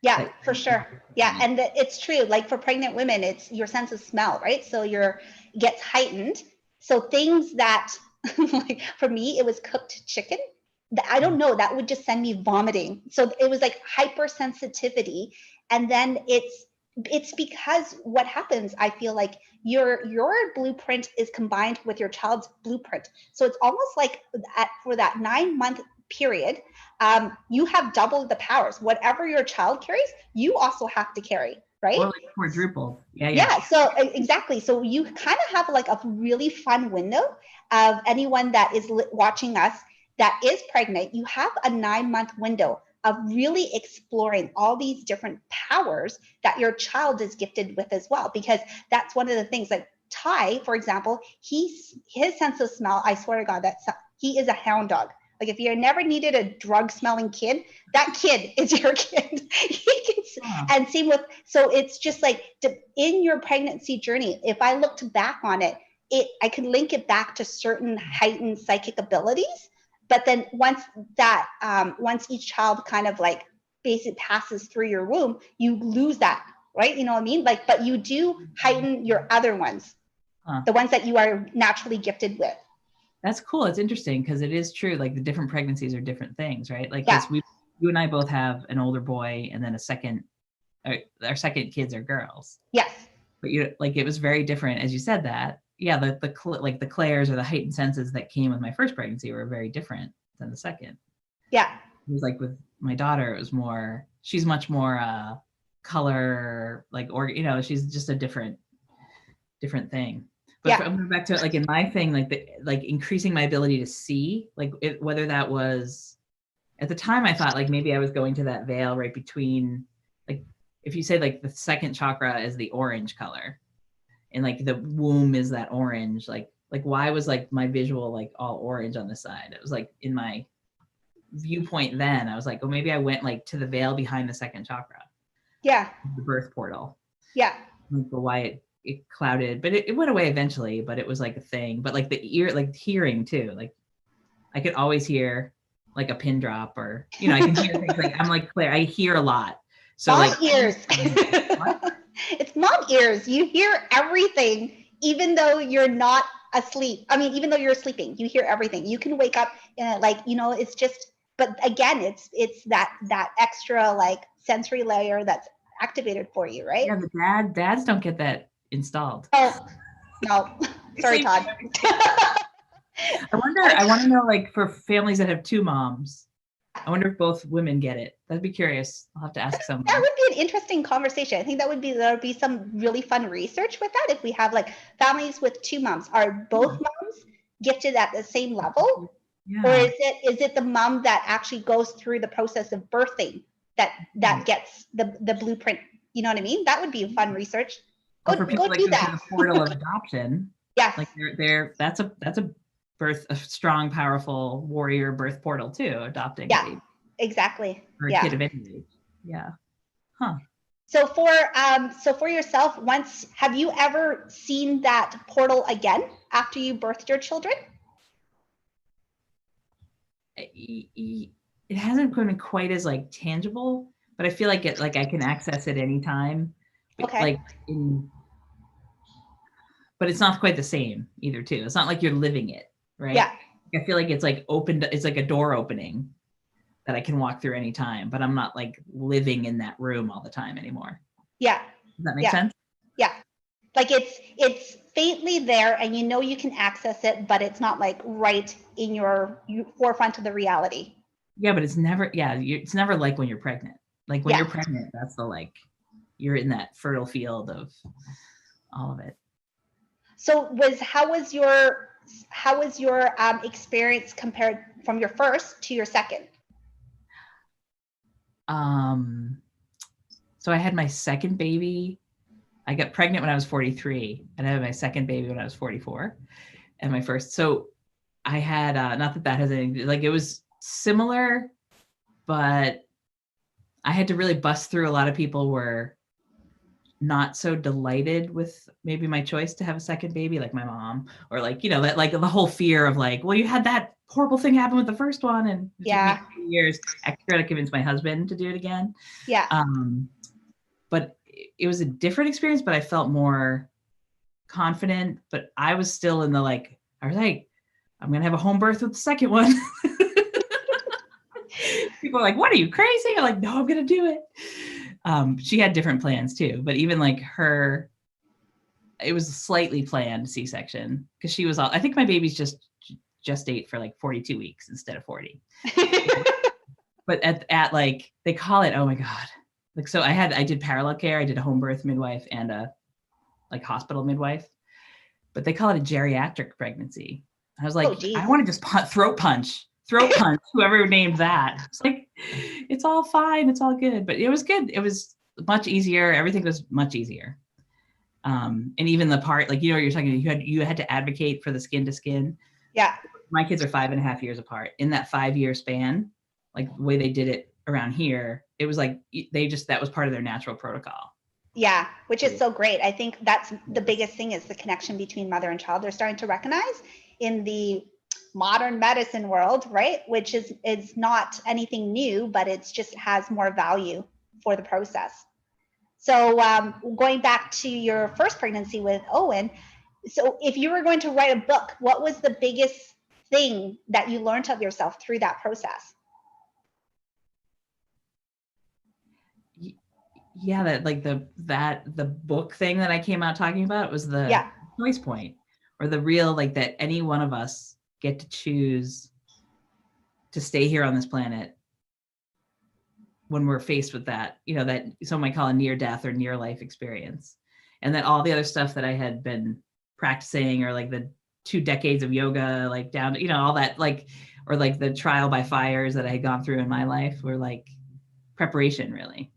Yeah, for sure. Yeah, and it's true. Like for pregnant women, it's your sense of smell, right? So gets heightened. So things that, like for me, it was cooked chicken. I don't know, that would just send me vomiting. So it was like hypersensitivity, and then it's because what happens, I feel like your blueprint is combined with your child's blueprint. So it's almost like for that 9-month period, you have doubled the powers. Whatever your child carries, you also have to carry, right?
Or like quadruple.
Yeah. So exactly. So you kind of have like a really fun window of anyone that is watching us that is pregnant. You have a 9-month window of really exploring all these different powers that your child is gifted with as well. Because that's one of the things, like Ty, for example, his sense of smell, I swear to God, that he is a hound dog. Like if you never needed a drug smelling kid, that kid is your kid. And same with, so it's just like in your pregnancy journey, if I looked back on it, I could link it back to certain heightened psychic abilities. But then once each child kind of like basically passes through your womb, you lose that, right? You know what I mean? Like, but you do heighten your other ones, the ones that you are naturally gifted with.
That's cool. It's interesting because it is true. Like the different pregnancies are different things, right? Like you and I both have an older boy and then our second kids are girls.
Yes.
But it was very different as you said that. Yeah, the clairs or the heightened senses that came with my first pregnancy were very different than the second.
Yeah.
It was like with my daughter, she's much more color, like, or, she's just a different thing. But I'm going back to like in my thing, like increasing my ability to see, like whether that was at the time, I thought like maybe I was going to that veil right between, like, if you say like the second chakra is the orange color and like the womb is that orange, like why was like my visual like all orange on the side? It was like in my viewpoint then I was like, oh, maybe I went like to the veil behind the second chakra.
Yeah.
The birth portal.
Yeah.
Like why it clouded, but it went away eventually, but it was like a thing. But like the ear, like hearing too, like I could always hear like a pin drop or, I can hear things like, I'm like Claire, I hear a lot. So
mom
like
ears. It's mom ears. You hear everything, even though you're not asleep. I mean, even though you're sleeping, you hear everything. You can wake up and it's just, but again, it's that extra like sensory layer that's activated for you, right?
Yeah, the dads don't get that installed.
Oh, no. Sorry, Todd.
I want to know, like, for families that have two moms, I wonder if both women get it. I'd be curious. I'll have to ask someone.
That would be an interesting conversation. I think there would be some really fun research with that. If we have like families with two moms, are both moms gifted at the same level? Yeah. Or is it the mom that actually goes through the process of birthing that gets the blueprint? You know what I mean? That would be fun research.
Go do that. The portal of adoption.
Yes.
Like that's a birth a strong, powerful warrior birth portal too, adopting a baby.
Exactly.
Or a kid of any age. Yeah. Huh.
So for yourself, have you ever seen that portal again after you birthed your children?
It hasn't been quite as like tangible, but I feel like I can access it anytime.
Okay.
But it's not quite the same either too. It's not like you're living it, right?
Yeah.
I feel like it's like opened, it's like a door opening that I can walk through anytime, but I'm not like living in that room all the time anymore.
Yeah.
Does that make sense?
Yeah. Like it's faintly there and you know you can access it, but it's not like right in your forefront of the reality.
Yeah, but it's never, it's never like when you're pregnant. Like when you're pregnant, that's you're in that fertile field of all of it.
So how was your experience compared from your first to your second?
So I had my second baby. I got pregnant when I was 43 and I had my second baby when I was 44 and my first. So I had, not that has anything, like it was similar, but I had to really bust through. A lot of people were not so delighted with maybe my choice to have a second baby, like my mom, or like, that like the whole fear of like, well, you had that horrible thing happen with the first one. And it took me 2 years extra to convince my husband to do it again.
Yeah.
But it was a different experience, but I felt more confident, but I was still in the I was like, I'm going to have a home birth with the second one. People are like, what are you crazy? I'm like, no, I'm going to do it. She had different plans too, but even like it was a slightly planned C-section because she was I think my baby's just ate for like 42 weeks instead of 40. But at like, they call it, oh my God. Like, so I did parallel care. I did a home birth midwife and a hospital midwife, but they call it a geriatric pregnancy. I was like, I want to just throat punch whoever named that. It's like, it's all fine. It's all good. But it was good. It was much easier. Everything was much easier. And even the part, like, you're talking, you had to advocate for the skin to skin.
Yeah.
My kids are 5.5 years apart. In that 5-year span, like the way they did it around here, it was like, that was part of their natural protocol.
Yeah, which is so great. I think that's the biggest thing is the connection between mother and child. They're starting to recognize in the modern medicine world, right? Which is not anything new, but it's just has more value for the process. So going back to your first pregnancy with Owen, so if you were going to write a book, what was the biggest thing that you learned of yourself through that process?
Yeah, that like the book thing that I came out talking about was the choice point, or the real, like, that any one of us get to choose to stay here on this planet when we're faced with that, that some might call a near death or near life experience. And that all the other stuff that I had been practicing, or like the 2 decades of yoga, like down, all that, like, or like the trial by fires that I had gone through in my life were like preparation, really.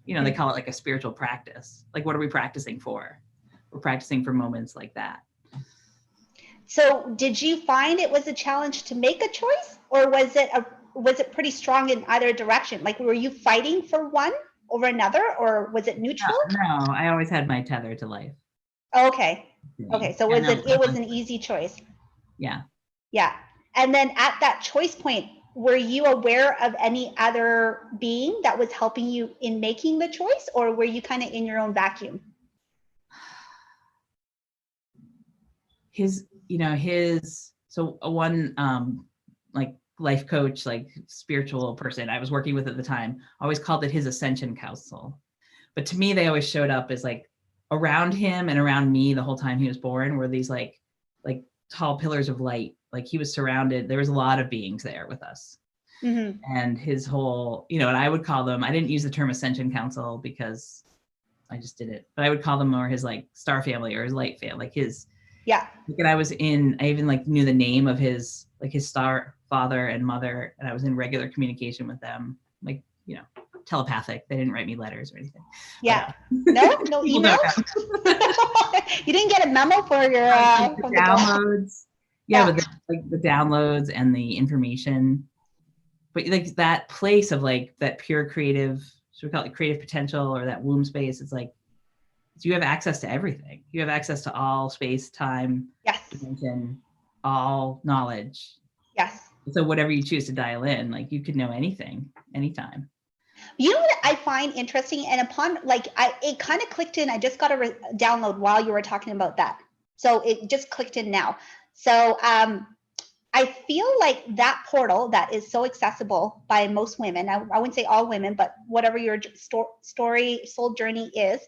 They call it like a spiritual practice. Like, what are we practicing for? We're practicing for moments like that.
So did you find it was a challenge to make a choice, or was it pretty strong in either direction? Like, were you fighting for one over another, or was it neutral?
No, I always had my tether to life.
Okay. Okay. So it was an easy choice.
Yeah.
Yeah. And then at that choice point, were you aware of any other being that was helping you in making the choice, or were you kind of in your own vacuum?
So one like life coach, like spiritual person I was working with at the time, always called it his ascension council. But to me, they always showed up as like around him and around me the whole time he was born were these like tall pillars of light. Like, he was surrounded, there was a lot of beings there with us. Mm-hmm. And his whole, and I would call them, I didn't use the term Ascension Council because I just did it, but I would call them more his like star family or his light family, like his,
yeah.
And I even like knew the name of his star father and mother, and I was in regular communication with them, like, telepathic. They didn't write me letters or anything.
Yeah. But, no emails. You didn't get a memo for your
downloads. Yeah, but like the downloads and the information, but like that place of like that pure creative, so we call it creative potential, or that womb space. It's like you have access to everything. You have access to all space, time, dimension, all knowledge.
Yes.
So whatever you choose to dial in, like you could know anything, anytime.
You know what I find interesting, and upon like it kind of clicked in. I just got a download while you were talking about that, so it just clicked in now. So I feel like that portal that is so accessible by most women, I wouldn't say all women, but whatever your story, soul journey is,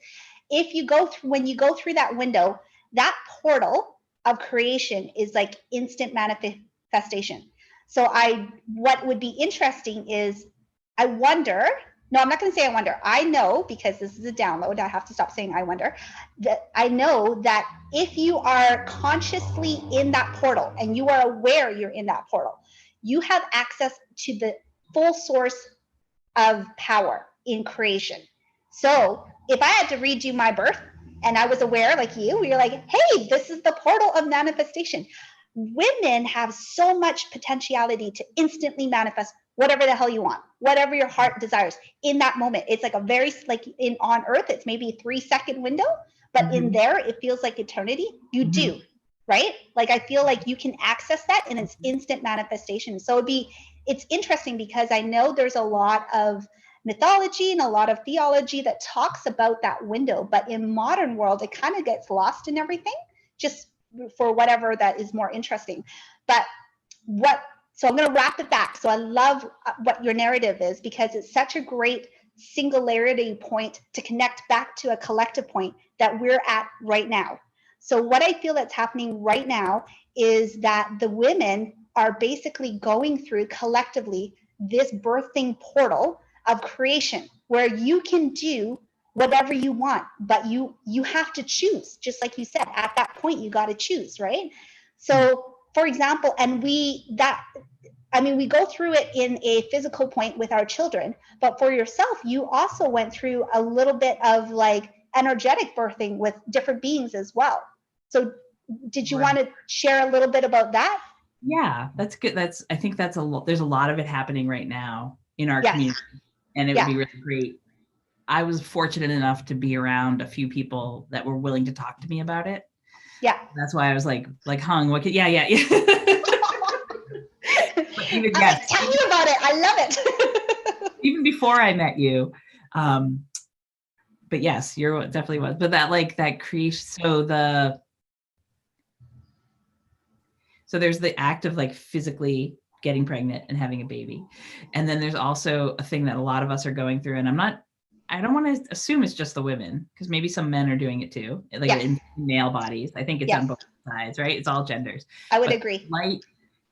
if you go through, when you go through that window, that portal of creation is like instant manifestation. So what would be interesting is, I wonder, no, I'm not going to say I wonder. I know, because this is a download, I have to stop saying I wonder, that I know that if you are consciously in that portal and you are aware you're in that portal, you have access to the full source of power in creation. So if I had to read you my birth and I was aware like you're like, hey, this is the portal of manifestation. Women have so much potentiality to instantly manifest whatever the hell you want, whatever your heart desires in that moment. It's like a very, like on earth, it's maybe a 3-second window, but in there, it feels like eternity. You do, right? Like, I feel like you can access that and it's instant manifestation. So it's interesting because I know there's a lot of mythology and a lot of theology that talks about that window, but in modern world, it kind of gets lost in everything, just for whatever that is more interesting. But so I'm going to wrap it back. So I love what your narrative is, because it's such a great singularity point to connect back to a collective point that we're at right now. So what I feel that's happening right now is that the women are basically going through collectively this birthing portal of creation where you can do whatever you want, but you have to choose. Just like you said, at that point, you got to choose, right? So for example, and we go through it in a physical point with our children, but for yourself, you also went through a little bit of like energetic birthing with different beings as well. So did you want to share a little bit about that?
Yeah, that's good. I think that's there's a lot of it happening right now in our community, and it would be really great. I was fortunate enough to be around a few people that were willing to talk to me about it.
Yeah.
That's why I was like Huong, what could, yeah.
Even, tell me about it. I love it.
Even before I met you. But yes, you're definitely was. But that creation, so there's the act of like physically getting pregnant and having a baby. And then there's also a thing that a lot of us are going through. And I don't want to assume it's just the women, because maybe some men are doing it too, like in male bodies. I think it's on both sides, right? It's all genders.
I would agree.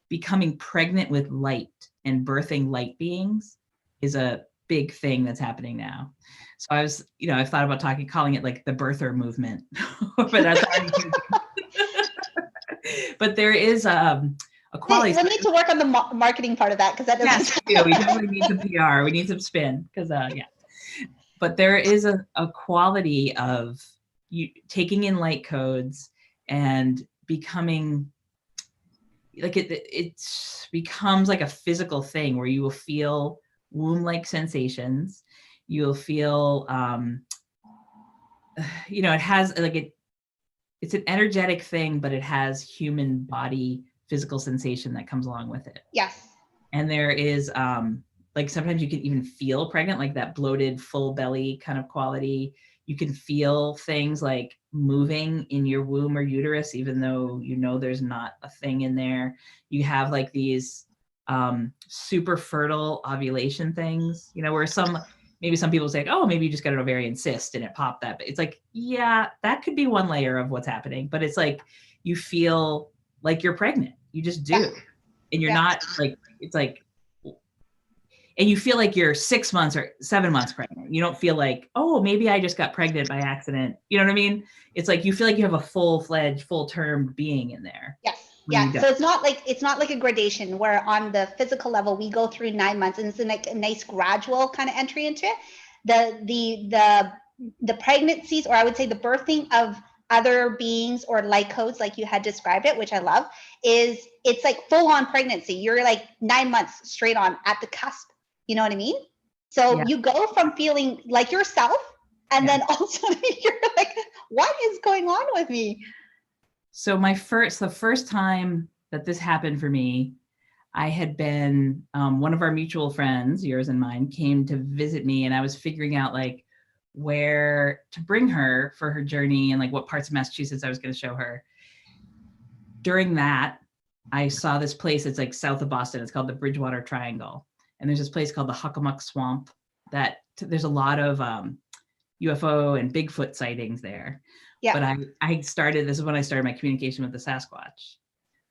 Becoming pregnant with light and birthing light beings is a big thing that's happening now. So I've thought about calling it like the birther movement, but that's already but there is a quality.
We need to work on the marketing part of that, because that doesn't.
Yes, we do. We definitely need some PR. We need some spin, because But there is a quality of you taking in light codes and becoming like it becomes like a physical thing where you will feel womb-like sensations. You'll feel, it has like it's an energetic thing, but it has human body physical sensation that comes along with it.
Yes.
And there is like sometimes you can even feel pregnant, like that bloated full belly kind of quality. You can feel things like moving in your womb or uterus, even though there's not a thing in there. You have like these super fertile ovulation things, where maybe some people say, oh, maybe you just got an ovarian cyst and it popped that. But it's like, yeah, that could be one layer of what's happening. But it's like you feel like you're pregnant. You just do. And you're not like, it's like, and you feel like you're 6 months or 7 months pregnant. You don't feel like, oh, maybe I just got pregnant by accident. You know what I mean? It's like you feel like you have a full-fledged, full-term being in there.
Yes. Yeah. So it's not like a gradation where on the physical level we go through 9 months and it's like a nice gradual kind of entry into it. The pregnancies, or I would say the birthing of other beings or light codes, like you had described it, which I love, is it's like full on pregnancy. You're like 9 months straight on at the cusp. You know what I mean? So you go from feeling like yourself, and then also you're like, what is going on with me?
So the first time that this happened for me, I had been, one of our mutual friends, yours and mine, came to visit me, and I was figuring out like where to bring her for her journey and like what parts of Massachusetts I was going to show her. During that, I saw this place. It's like south of Boston. It's called the Bridgewater Triangle. And there's this place called the Hockomock Swamp that there's a lot of UFO and Bigfoot sightings there. Yeah. But I started, this is when I started my communication with the Sasquatch,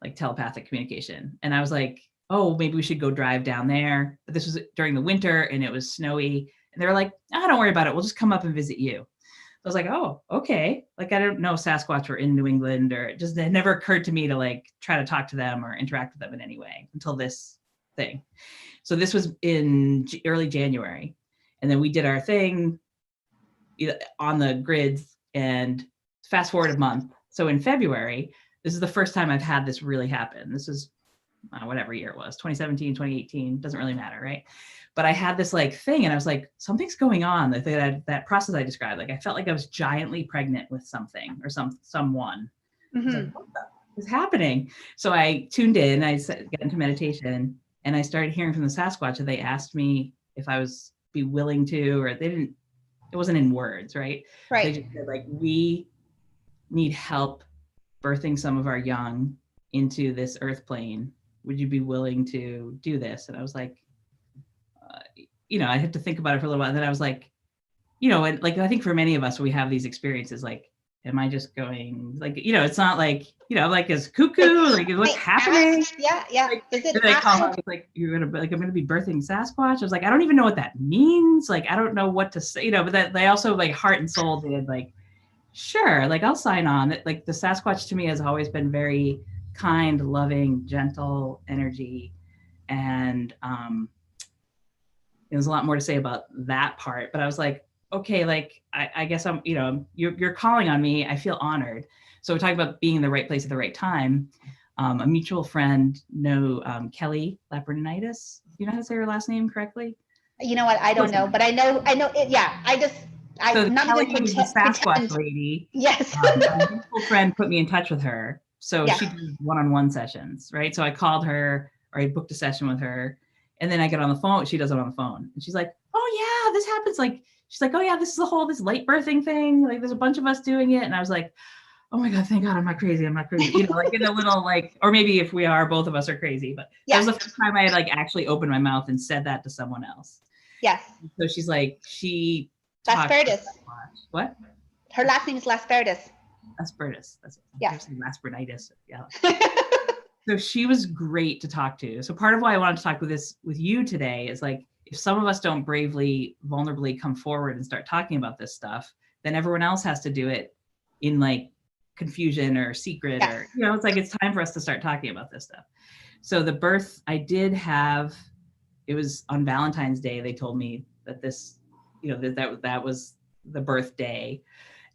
like telepathic communication. And I was like, oh, maybe we should go drive down there. But this was during the winter and it was snowy. And they were like, oh, don't worry about it. We'll just come up and visit you. I was like, oh, okay. Like, I don't know Sasquatch were in New England, or it never occurred to me to like try to talk to them or interact with them in any way until this thing. So this was in early January. And then we did our thing on the grids, and fast forward a month. So in February, this is the first time I've had this really happen. This is whatever year it was, 2017, 2018, doesn't really matter, right? But I had this like thing, and I was like, something's going on. That process I described, like I felt like I was giantly pregnant with something or someone. Mm-hmm. I was like, what is happening? So I tuned in, I got into meditation, and I started hearing from the Sasquatch, and they asked me if I was be willing to, or it wasn't in words, right? Right. They just said like, we need help birthing some of our young into this earth plane. Would you be willing to do this? And I was like, I had to think about it for a little while. And then I was like, and like, I think for many of us, we have these experiences, like, am I just going, like, it's not like, like, is cuckoo, like, what's happening?
Yeah.
Like, is it like, you're going to, like, I'm going to be birthing Sasquatch. I was like, I don't even know what that means. Like, I don't know what to say, but that they also like heart and soul did like, sure, like I'll sign on. Like the Sasquatch to me has always been very kind, loving, gentle energy. And there's a lot more to say about that part, but I was like, okay, like, I guess I'm, you're calling on me. I feel honored. So we're talking about being in the right place at the right time. A mutual friend, Kelly Lapernidis. You know how to say her last name correctly?
You know what? I don't know, but I know it. Yeah.
So Kelly was the Sasquatch lady.
Yes.
A mutual friend put me in touch with her. So she did one-on-one sessions, right? So I called her, or I booked a session with her. And then I get on the phone. She does it on the phone. And she's like, oh yeah, this happens. Like, she's like, oh yeah, this is this light birthing thing. Like, there's a bunch of us doing it. And I was like, oh my God, thank God I'm not crazy. Like in a little like, or maybe if we are, both of us are crazy. But that was the first time I had like actually opened my mouth and said that to someone else.
Yes.
So she's like,
Lasperdis.
What?
Her last name is Lasperdis.
Lasperdis. That's it.
Yeah.
Laspernitis. Yeah. So she was great to talk to. So part of why I wanted to talk with you today is like, if some of us don't bravely, vulnerably come forward and start talking about this stuff, then everyone else has to do it in like confusion or secret, or, it's like, it's time for us to start talking about this stuff. So the birth I did have, it was on Valentine's Day. They told me that this, that was the birthday.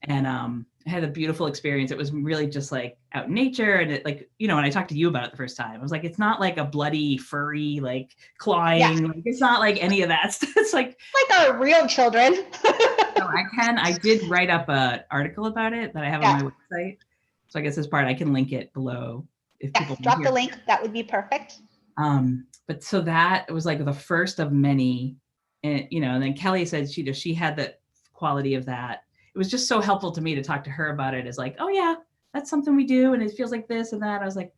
And I had a beautiful experience. It was really just like out in nature. And it like, when I talked to you about it the first time, I was like, it's not like a bloody, furry, like clawing. Yeah. Like, it's not like any of that stuff. It's like
our real children.
I did write up an article about it that I have on my website. So I guess this part, I can link it below. If people
drop the link, that would be perfect.
But so that was like the first of many, and, and then Kelly said she had the quality of that. It was just so helpful to me to talk to her about it, as like, oh yeah, that's something we do. And it feels like this and that. I was like,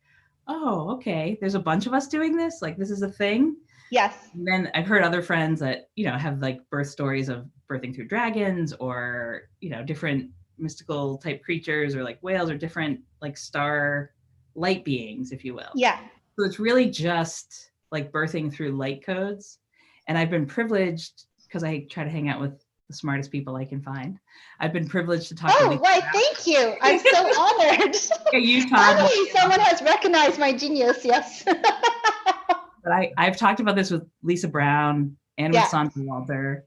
oh, okay. There's a bunch of us doing this. Like, this is a thing.
Yes.
And then I've heard other friends that, have like birth stories of birthing through dragons, or, different mystical type creatures, or like whales, or different like star light beings, if you will.
Yeah.
So it's really just like birthing through light codes. And I've been privileged, because I try to hang out with the smartest people I can find. I've been privileged to talk to Lisa.
Why, thank you. I'm so honored.
You taught
Finally, someone has recognized my genius, yes.
But I've talked about this with Lisa Brown and with Sandra Walter.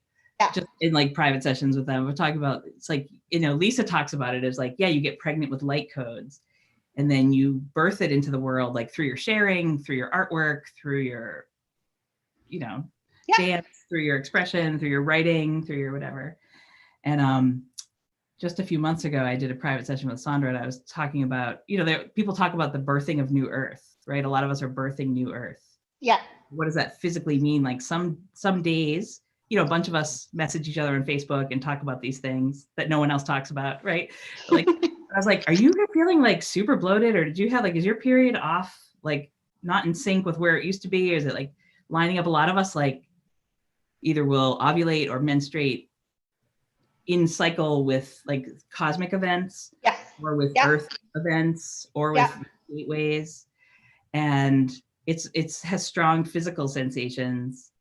just in like private sessions with them, we're talking about, it's like, you know, Lisa talks about it as like, yeah, you get pregnant with light codes and then you birth it into the world, like through your sharing, through your artwork, through your, you know, dance, through your expression, through your writing, through your whatever. And just a few months ago, I did a private session with Sandra and I was talking about, you know, people talk about the birthing of new earth, right? A lot of us are birthing new earth.
Yeah.
What does that physically mean? Like some days, you know, a bunch of us message each other on Facebook and talk about these things that no one else talks about, right? Like, I was like, are you feeling like super bloated, or did you have like, is your period off, like not in sync with where it used to be? Or is it like lining up? A lot of us like either will ovulate or menstruate in cycle with like cosmic events, or with earth events, or with gateways. And it has strong physical sensations,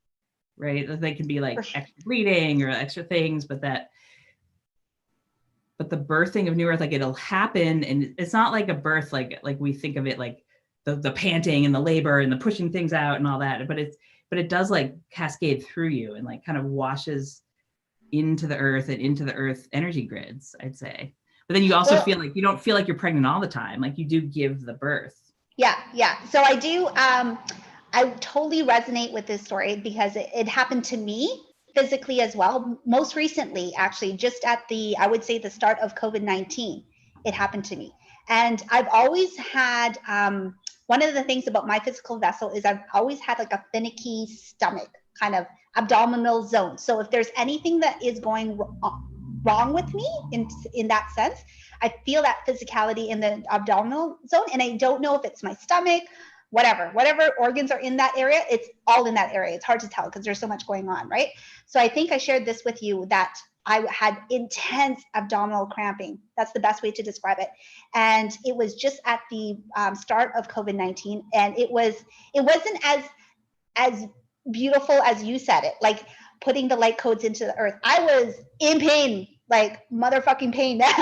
right? They can be like extra bleeding or extra things, but the birthing of new earth, like it'll happen, and it's not like a birth like we think of it, like the panting and the labor and the pushing things out and all that, but it does like cascade through you and like kind of washes into the earth and into the earth energy grids, I'd say. But then you also feel like you don't feel like you're pregnant all the time, like you do give the birth.
Yeah. So I do, I totally resonate with this story because it happened to me physically as well. Most recently, actually, just at I would say the start of COVID-19, it happened to me. And I've always had, one of the things about my physical vessel is I've always had like a finicky stomach, kind of abdominal zone. So if there's anything that is going wrong with me in that sense, I feel that physicality in the abdominal zone, and I don't know if it's my stomach, whatever organs are in that area, it's all in that area. It's hard to tell because there's so much going on, right? So I think I shared this with you that I had intense abdominal cramping. That's the best way to describe it. And it was just at the start of COVID-19, and it wasn't as beautiful as you said it, like putting the light codes into the earth. I was in pain, like motherfucking pain, man.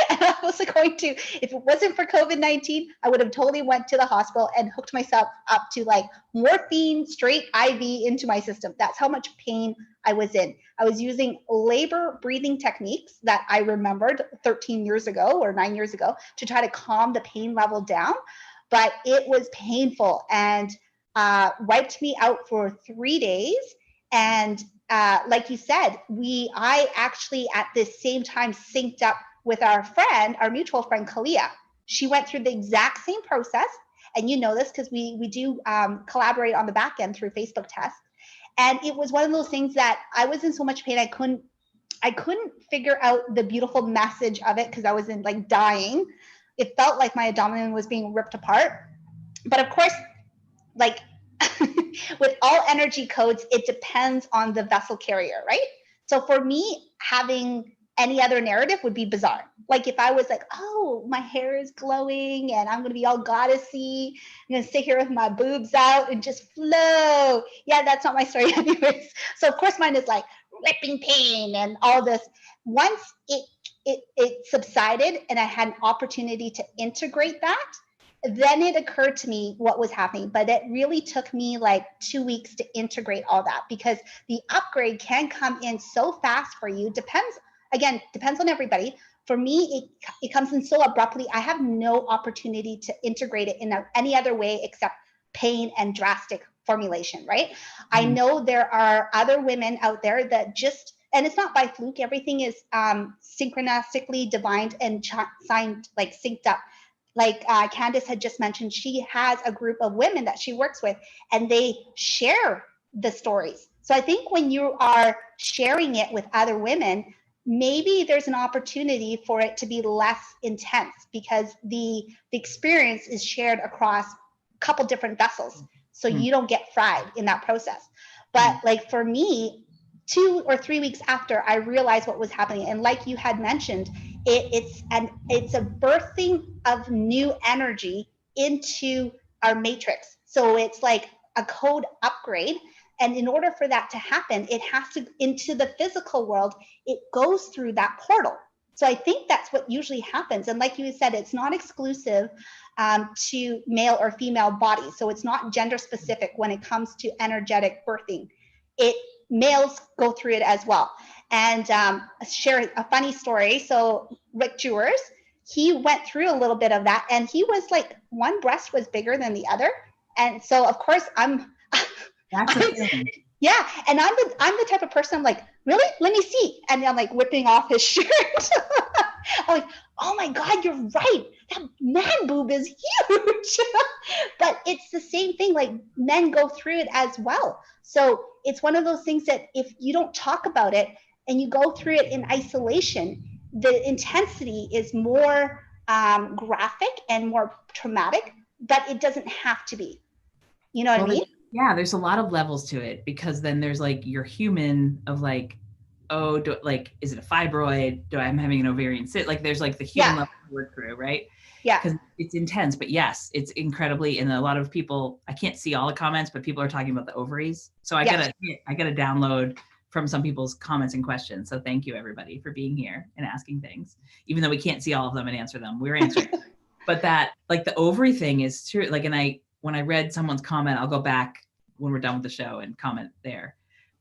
And I was going to, if it wasn't for COVID-19, I would have totally went to the hospital and hooked myself up to like morphine straight IV into my system. That's how much pain I was in. I was using labor breathing techniques that I remembered 13 years ago or 9 years ago to try to calm the pain level down. But it was painful and wiped me out for 3 days. And like you said, I actually at this same time synced up with our friend, our mutual friend, Kalia. She went through the exact same process. And you know this because we do collaborate on the back end through Facebook tests. And it was one of those things that I was in so much pain, I couldn't figure out the beautiful message of it because I was in like dying. It felt like my abdomen was being ripped apart. But of course, like with all energy codes, it depends on the vessel carrier, right? So for me, having any other narrative would be bizarre. Like if I was like, oh, my hair is glowing and I'm going to be all goddessy, I'm going to sit here with my boobs out and just flow. Yeah, that's not my story anyways. So of course mine is like ripping pain and all this. Once it subsided and I had an opportunity to integrate that, then it occurred to me what was happening. But it really took me like 2 weeks to integrate all that because the upgrade can come in so fast for you. Depends on everybody. For me, it comes in so abruptly. I have no opportunity to integrate it in any other way except pain and drastic formulation, right? I know there are other women out there that just, and it's not by fluke, everything is synchronistically divined and signed, like synced up. Like Candace had just mentioned, she has a group of women that she works with and they share the stories. So I think when you are sharing it with other women, maybe there's an opportunity for it to be less intense because the experience is shared across a couple different vessels. So you don't get fried in that process. But like for me, 2 or 3 weeks after I realized what was happening, and like you had mentioned, it's a birthing of new energy into our matrix. So it's like a code upgrade. And in order for that to happen, it has to into the physical world, it goes through that portal. So I think that's what usually happens. And like you said, it's not exclusive to male or female bodies. So it's not gender specific when it comes to energetic birthing. males go through it as well. And share a funny story. So Rick Jewers, he went through a little bit of that, and he was like, one breast was bigger than the other. And so of course
That's the thing.
Yeah, and I'm the type of person, I'm like, really? Let me see. And I'm like whipping off his shirt. I'm like, oh my God, you're right. That man boob is huge. But it's the same thing, like men go through it as well. So it's one of those things that if you don't talk about it and you go through it in isolation, the intensity is more graphic and more traumatic, but it doesn't have to be. You know what I mean?
Yeah, there's a lot of levels to it, because then there's like your human of like, oh, is it a fibroid? I'm having an ovarian cyst? Like there's like the human level to work through, right?
Yeah.
Because it's intense, but yes, it's incredibly, and a lot of people, I can't see all the comments, but people are talking about the ovaries. So I gotta download from some people's comments and questions. So thank you everybody for being here and asking things, even though we can't see all of them and answer them, we're answering. But that, like the ovary thing is true. Like, and when I read someone's comment, I'll go back when we're done with the show and comment there.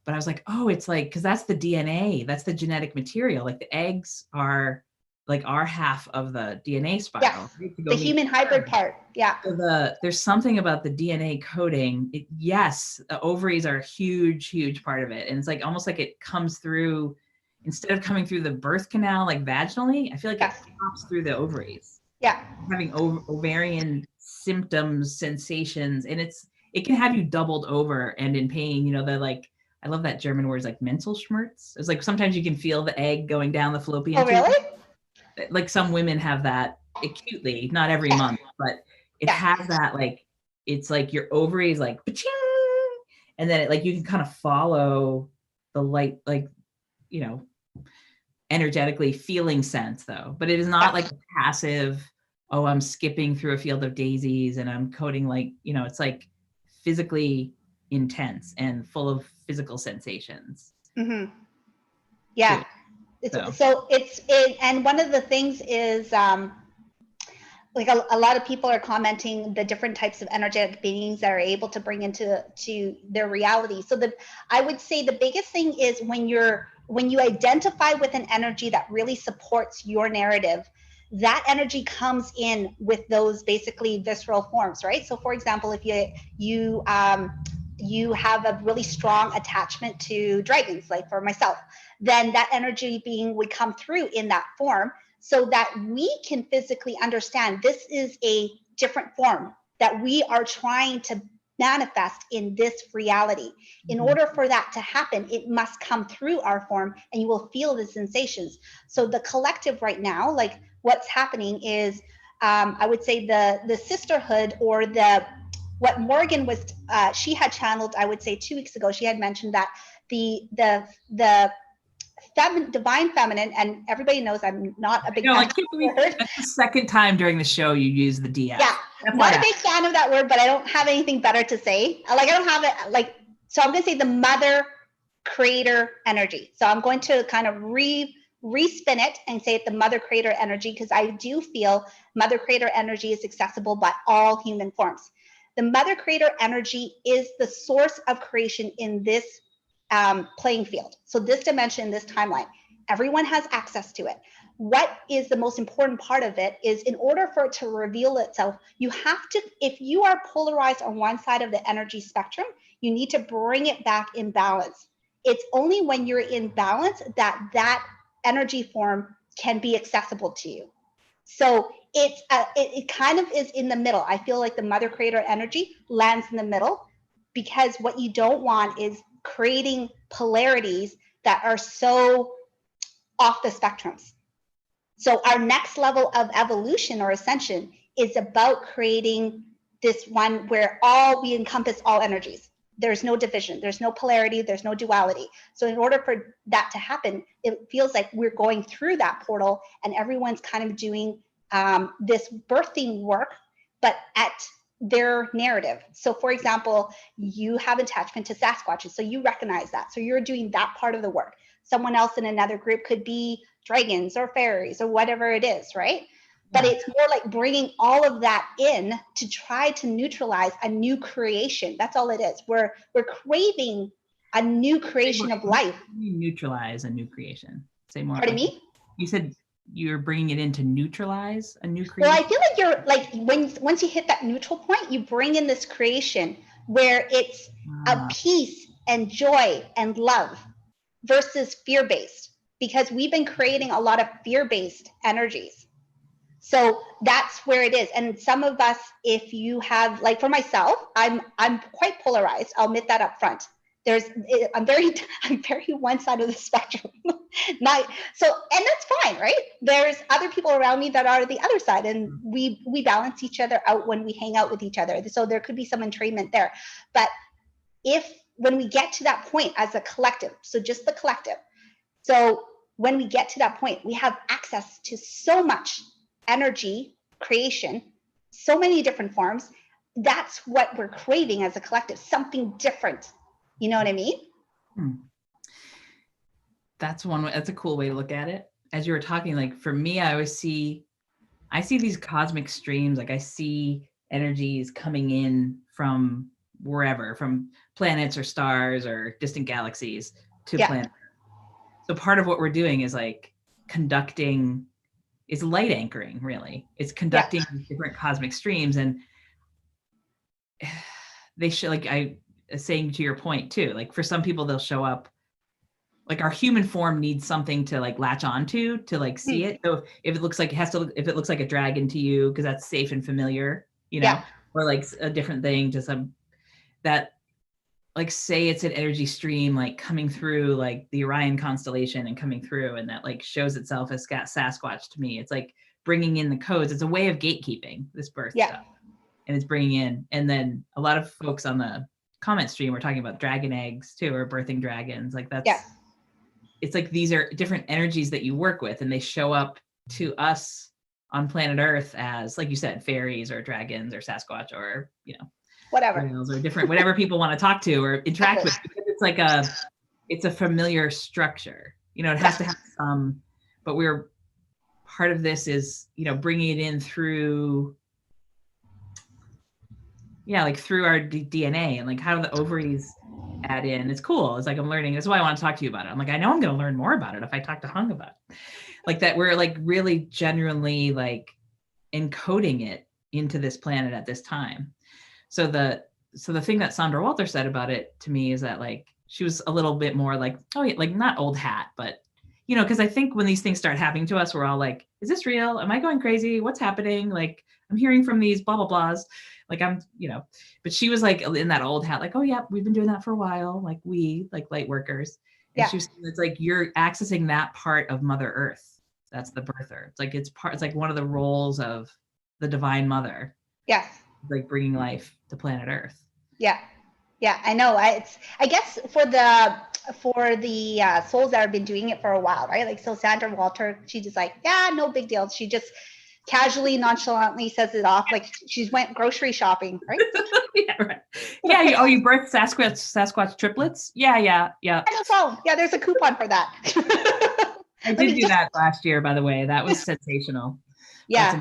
But I was like, oh, it's like, because that's the DNA, that's the genetic material. Like the eggs are like our half of the DNA spiral.
Yes, the human hybrid part. Yeah.
So there's something about the DNA coding. Yes, the ovaries are a huge, huge part of it. And it's like almost like it comes through, instead of coming through the birth canal, like vaginally, I feel like it pops through the ovaries.
Yeah.
Having ovarian symptoms, sensations, and it can have you doubled over and in pain. You know, they're like, I love that German word, like mental schmerz. It's like sometimes you can feel the egg going down the fallopian tube.
Really?
Like some women have that acutely, not every month, but it has that, like, it's like your ovaries like, and then like you can kind of follow the light, like, you know, energetically feeling sense though, but it is not like a passive, oh, I'm skipping through a field of daisies and I'm coding, like, you know, it's like physically intense and full of physical sensations.
Mm-hmm. Yeah.
Too.
So and one of the things is like a lot of people are commenting the different types of energetic beings that are able to bring into their reality. So I would say the biggest thing is when you identify with an energy that really supports your narrative, that energy comes in with those basically visceral forms, right? So for example, if you have a really strong attachment to dragons, like for myself, then that energy being would come through in that form, so that we can physically understand this is a different form that we are trying to manifest in this reality. In order for that to happen, it must come through our form, and you will feel the sensations. So the collective right now, like what's happening is, I would say the sisterhood, or what Morgan was, she had channeled, I would say 2 weeks ago, she had mentioned that the divine feminine, and everybody knows I'm not a big fan of that word.
That's the second time during the show you use the DF.
Yeah, not a big fan of that word, but I don't have anything better to say. Like, I don't have it, like, so I'm going to say the mother creator energy. So I'm going to kind of respin it and say it the mother creator energy, because I do feel mother creator energy is accessible by all human forms. The mother creator energy is the source of creation in this playing field. So this dimension, this timeline, everyone has access to it. What is the most important part of it is, in order for it to reveal itself, you have to, if you are polarized on one side of the energy spectrum, you need to bring it back in balance. It's only when you're in balance that energy form can be accessible to you. So it kind of is in the middle. I feel like the mother creator energy lands in the middle, because what you don't want is creating polarities that are so off the spectrums. So our next level of evolution or ascension is about creating this one where we encompass all energies. There's no division, there's no polarity, there's no duality. So in order for that to happen, it feels like we're going through that portal, and everyone's kind of doing this birthing work, but at their narrative. So for example, you have attachment to Sasquatches, so you recognize that. So you're doing that part of the work. Someone else in another group could be dragons or fairies or whatever it is, right? But it's more like bringing all of that in to try to neutralize a new creation. That's all it is. We're craving a new creation of life.
You neutralize a new creation. Say more.
Pardon me?
You said you're bringing it in to neutralize a new creation.
Well, I feel like you're like, once you hit that neutral point, you bring in this creation where it's a peace and joy and love versus fear-based, because we've been creating a lot of fear-based energies. So that's where it is. And some of us, if you have, like for myself, I'm quite polarized. I'll admit that up front. I'm very one side of the spectrum. And that's fine, right? There's other people around me that are the other side, and we balance each other out when we hang out with each other. So there could be some entrainment there. But when we get to that point as a collective, so just the collective, so when we get to that point, we have access to so much energy creation, so many different forms. That's what we're craving as a collective, something different. You know what I mean?
That's a cool way to look at it. As you were talking, like for me, I see these cosmic streams. Like I see energies coming in from wherever, from planets or stars or distant galaxies to planet. So part of what we're doing is like conducting, is light anchoring, really. It's conducting different cosmic streams, and they should, like I saying to your point too, like for some people they'll show up, like our human form needs something to like latch onto to like see it. So if it looks like if it looks like a dragon to you, because that's safe and familiar, you know, or like a different thing, just that, like say it's an energy stream like coming through like the Orion constellation and coming through, and that like shows itself as Sasquatch to me. It's like bringing in the codes. It's a way of gatekeeping this birth stuff, and it's bringing in. And then a lot of folks on the comment stream were talking about dragon eggs too, or birthing dragons. Like that's it's like these are different energies that you work with, and they show up to us on planet Earth as, like you said, fairies or dragons or Sasquatch, or you know,
whatever,
or different, whatever people want to talk to or interact with, because it's like it's a familiar structure. You know, it has to have some, but we're part of this is, you know, bringing it in through, like through our DNA, and like how do the ovaries add in. It's cool. It's like I'm learning. That's why I want to talk to you about it. I'm like, I know I'm going to learn more about it if I talk to Huong about it. Like that we're like really genuinely like encoding it into this planet at this time. So the thing that Sandra Walter said about it to me is that like she was a little bit more like, oh yeah, like not old hat, but you know, because I think when these things start happening to us, we're all like, is this real? Am I going crazy? What's happening? Like I'm hearing from these blah blah blahs. Like I'm, you know, but she was like in that old hat, like, oh yeah, we've been doing that for a while. Like we, like light workers. And she was, it's like, you're accessing that part of Mother Earth. That's the birther. It's like, it's like one of the roles of the Divine Mother.
Yeah.
Like bringing life to planet Earth.
Yeah. Yeah, I know. I guess for the souls that have been doing it for a while, right? Like, so Sandra Walter, she just like, yeah, no big deal. She just casually, nonchalantly says it off like she went grocery shopping, right?
Yeah, right. Yeah. You birthed Sasquatch triplets? Yeah. No
problem. Yeah, there's a coupon for that.
I did do that last year, by the way. That was sensational.
Yeah.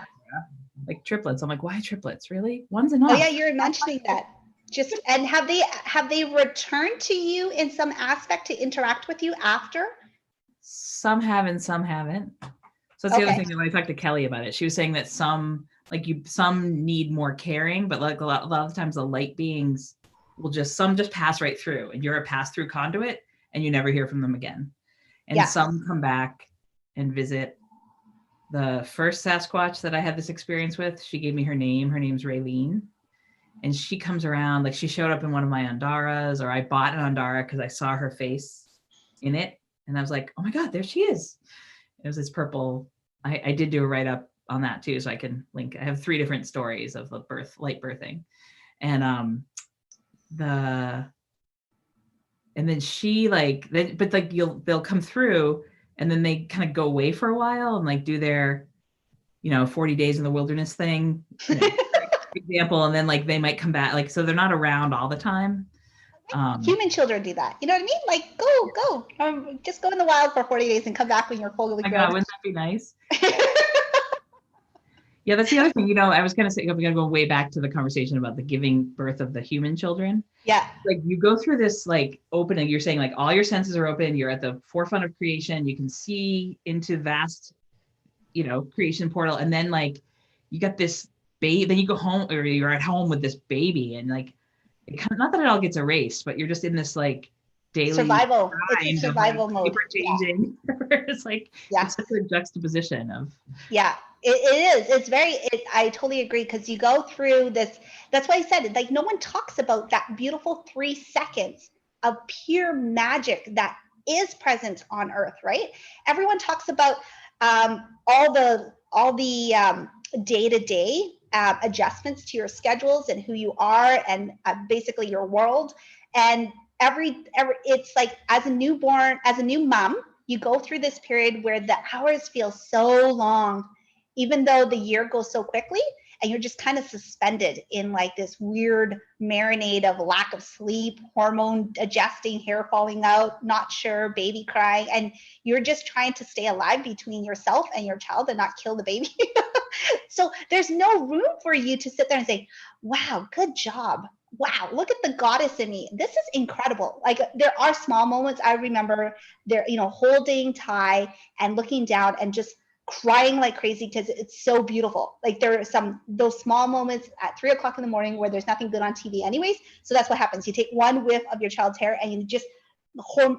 Like triplets. I'm like, why triplets? Really? One's enough.
Oh yeah, you're mentioning that. And have they returned to you in some aspect to interact with you after?
Some have and some haven't. So that's the other thing that when I talked to Kelly about it, she was saying that some need more caring, but like a lot of the times the light beings will just pass right through, and you're a pass-through conduit and you never hear from them again. And some come back and visit. The first Sasquatch that I had this experience with, she gave me her name. Her name's Raylene. And she comes around, like she showed up in one of my Andaras, or I bought an Andara because I saw her face in it. And I was like, oh my God, there she is. It was this purple. I did do a write-up on that too, so I can link. I have 3 different stories of the light birthing. And then she they'll come through, and then they kind of go away for a while and like do their, 40 days in the wilderness thing, for example, and then like they might come back, like, so they're not around all the time.
Human children do that. You know what I mean? Like go, just go in the wild for 40 days and come back when you're fully grown.
God, wouldn't that be nice? Yeah, that's the other thing. I was going to say, I'm going to go way back to the conversation about the giving birth of the human children.
Yeah.
Like you go through this like opening, you're saying like all your senses are open. You're at the forefront of creation. You can see into vast, creation portal. And then like you got this baby, then you go home or you're at home with this baby and like, not that it all gets erased, but you're just in this like daily
survival. It's a survival mode.
Paper changing. It's like, it's such a juxtaposition of.
Yeah, it is. It's very, I totally agree because you go through this. That's why I said it. Like no one talks about that beautiful 3 seconds of pure magic that is present on Earth, right? Everyone talks about all the day-to-day adjustments to your schedules and who you are and basically your world. And every it's like as a new mom, you go through this period where the hours feel so long, even though the year goes so quickly, and you're just kind of suspended in like this weird marinade of lack of sleep, hormone adjusting, hair falling out, not sure, baby crying, and you're just trying to stay alive between yourself and your child and not kill the baby. So there's no room for you to sit there and say, wow, good job. Wow, look at the goddess in me. This is incredible. Like there are small moments. I remember there, holding Ty and looking down and just crying like crazy because it's so beautiful. Like there are those small moments at 3 o'clock in the morning where there's nothing good on TV anyways. So that's what happens. You take one whiff of your child's hair and you just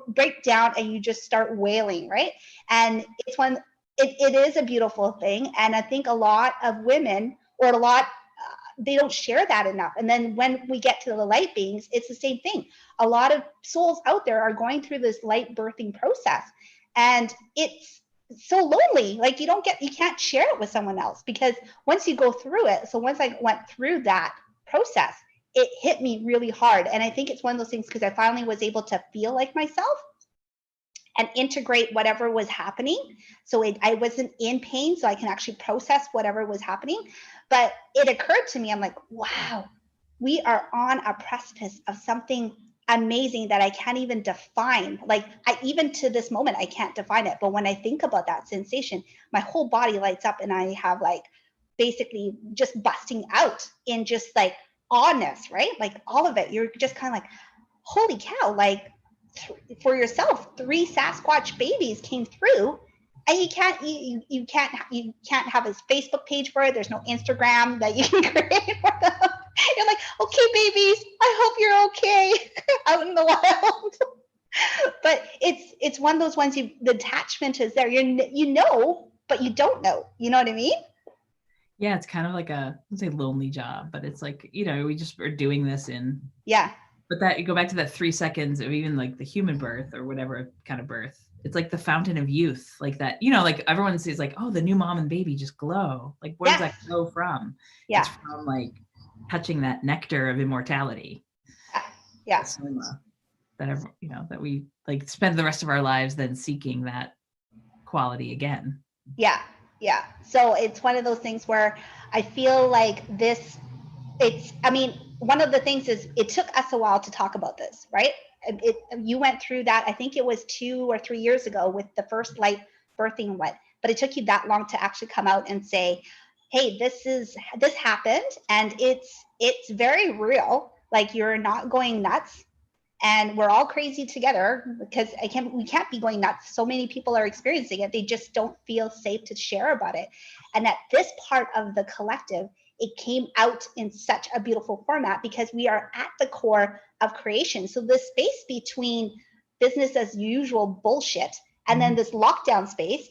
break down and you just start wailing, right? And it's when it is a beautiful thing. And I think a lot of women they don't share that enough. And then when we get to the light beings, it's the same thing. A lot of souls out there are going through this light birthing process, and it's so lonely. Like you can't share it with someone else because once you go through it. So once I went through that process, it hit me really hard. And I think it's one of those things because I finally was able to feel like myself and integrate whatever was happening. So I wasn't in pain, so I can actually process whatever was happening. But it occurred to me, I'm like, wow, we are on a precipice of something amazing that I can't even define. Like even to this moment, I can't define it. But when I think about that sensation, my whole body lights up and I have like basically just busting out in just like awness, right? Like all of it. You're just kind of like, holy cow, like for yourself, 3 Sasquatch babies came through. And you can't have his Facebook page for it. There's no Instagram that you can create for them. You're like, okay, babies, I hope you're okay out in the wild. But it's one of those ones the attachment is there. But you don't know. You know what I mean?
Yeah, it's kind of like let's say lonely job, but it's like, we just are doing this in.
Yeah.
But that you go back to that 3 seconds of even like the human birth or whatever kind of birth. It's like the fountain of youth, like that, like everyone says like, oh, the new mom and baby just glow. Like, where does that glow from?
Yeah.
It's from like touching that nectar of immortality.
Yeah.
That we like spend the rest of our lives then seeking that quality again.
Yeah. Yeah. So it's one of those things where I feel like one of the things is it took us a while to talk about this, right? You went through that, I think it was 2 or 3 years ago with the first light birthing one, but it took you that long to actually come out and say, hey, this happened and it's very real. Like you're not going nuts and we're all crazy together because we can't be going nuts. So many people are experiencing it. They just don't feel safe to share about it. And at this part of the collective, it came out in such a beautiful format because we are at the core of creation. So the space between business as usual bullshit and then this lockdown space,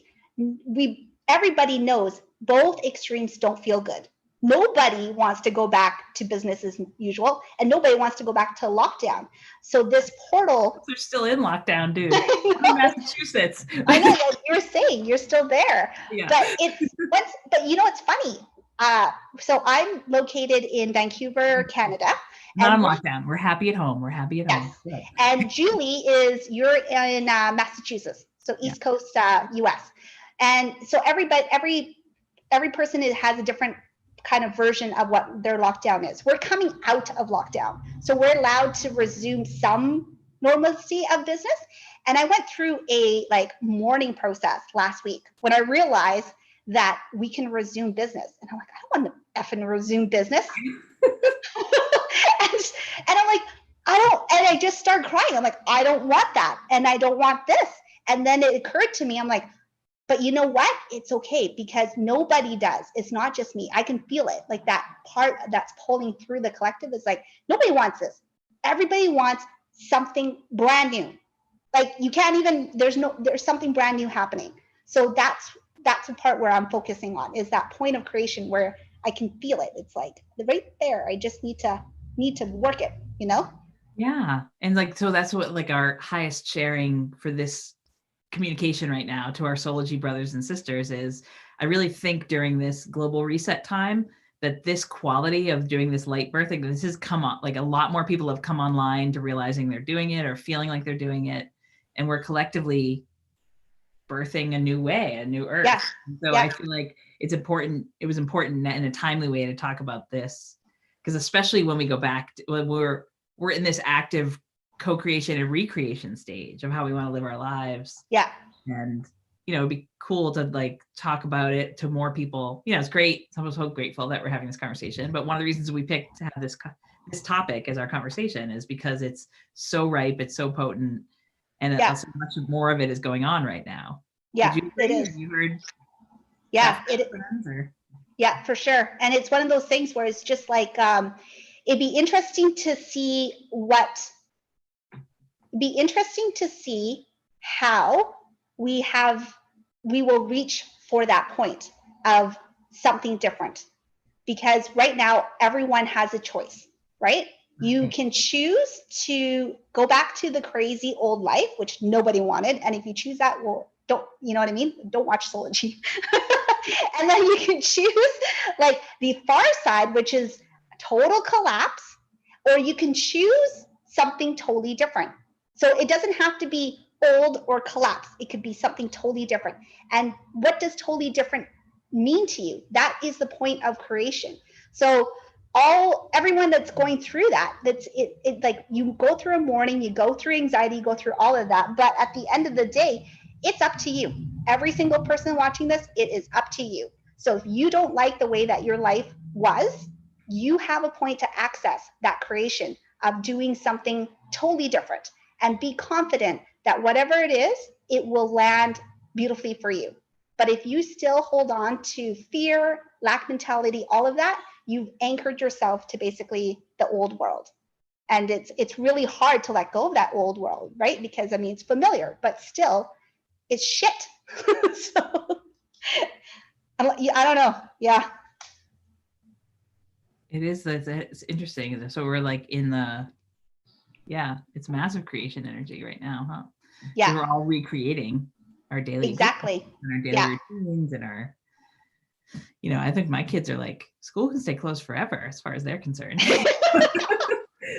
everybody knows both extremes don't feel good. Nobody wants to go back to business as usual and nobody wants to go back to lockdown. So this portal.
They're still in lockdown, dude. In Massachusetts.
I know, like you're saying, you're still there. Yeah. But it's funny. So I'm located in Vancouver, Canada.
Not on lockdown. We're happy at home. We're happy at home. Good.
And Julie you're in Massachusetts, so East Coast, US. And so every person has a different kind of version of what their lockdown is. We're coming out of lockdown. So we're allowed to resume some normalcy of business. And I went through a mourning process last week when I realized that we can resume business. And I'm like, I don't want to effing resume business. and I'm like, and I just started crying. I'm like, I don't want that. And I don't want this. And then it occurred to me, I'm like, but you know what? It's okay, because nobody does. It's not just me. I can feel it. Like that part that's pulling through the collective is like, nobody wants this. Everybody wants something brand new. Like you can't even, there's something brand new happening. So that's the part where I'm focusing on, is that point of creation where I can feel it. It's like right there. I just need to work it, you know?
Yeah. And like, so that's what like our highest sharing for this communication right now to our Soulology brothers and sisters is, I really think during this global reset time that this quality of doing this light birthing, this has come on, like a lot more people have come online to realizing they're doing it or feeling like they're doing it. And we're collectively birthing a new way, a new earth.
Yeah.
So I feel like it's important. It was important in a timely way to talk about this, because especially when we go back, when we're in this active co-creation and recreation stage of how we want to live our lives.
Yeah.
And, you know, it'd be cool to like talk about it to more people. You know, it's great. I'm so grateful that we're having this conversation. But one of the reasons we picked to have this topic as our conversation is because it's so ripe, it's so potent, and so much more of it is going on right now.
Yeah,
Did you agree?
it is.
Have you heard?
Yeah, yeah, for sure. And it's one of those things where it's just like, it'd be interesting to see how we will reach for that point of something different. Because right now, everyone has a choice, right? You can choose to go back to the crazy old life, which nobody wanted. And if you choose that, well, you know what I mean? Don't watch Soulology. And then you can choose like the far side, which is total collapse, or you can choose something totally different. So it doesn't have to be old or collapse. It could be something totally different. And what does totally different mean to you? That is the point of creation. So everyone that's going through that, it like you go through a mourning, you go through anxiety, you go through all of that. But at the end of the day, it's up to you. Every single person watching this, it is up to you. So if you don't like the way that your life was, you have a point to access that creation of doing something totally different, and be confident that whatever it is, it will land beautifully for you. But if you still hold on to fear, lack mentality, all of that, you've anchored yourself to basically the old world. And it's really hard to let go of that old world, right? Because I mean, it's familiar, but still it's shit. So I don't know. Yeah.
It is. It's interesting. So we're like in it's massive creation energy right now, huh?
Yeah.
We're all recreating our daily
and
our daily routines and our, you know, I think my kids are like, school can stay closed forever as far as they're concerned.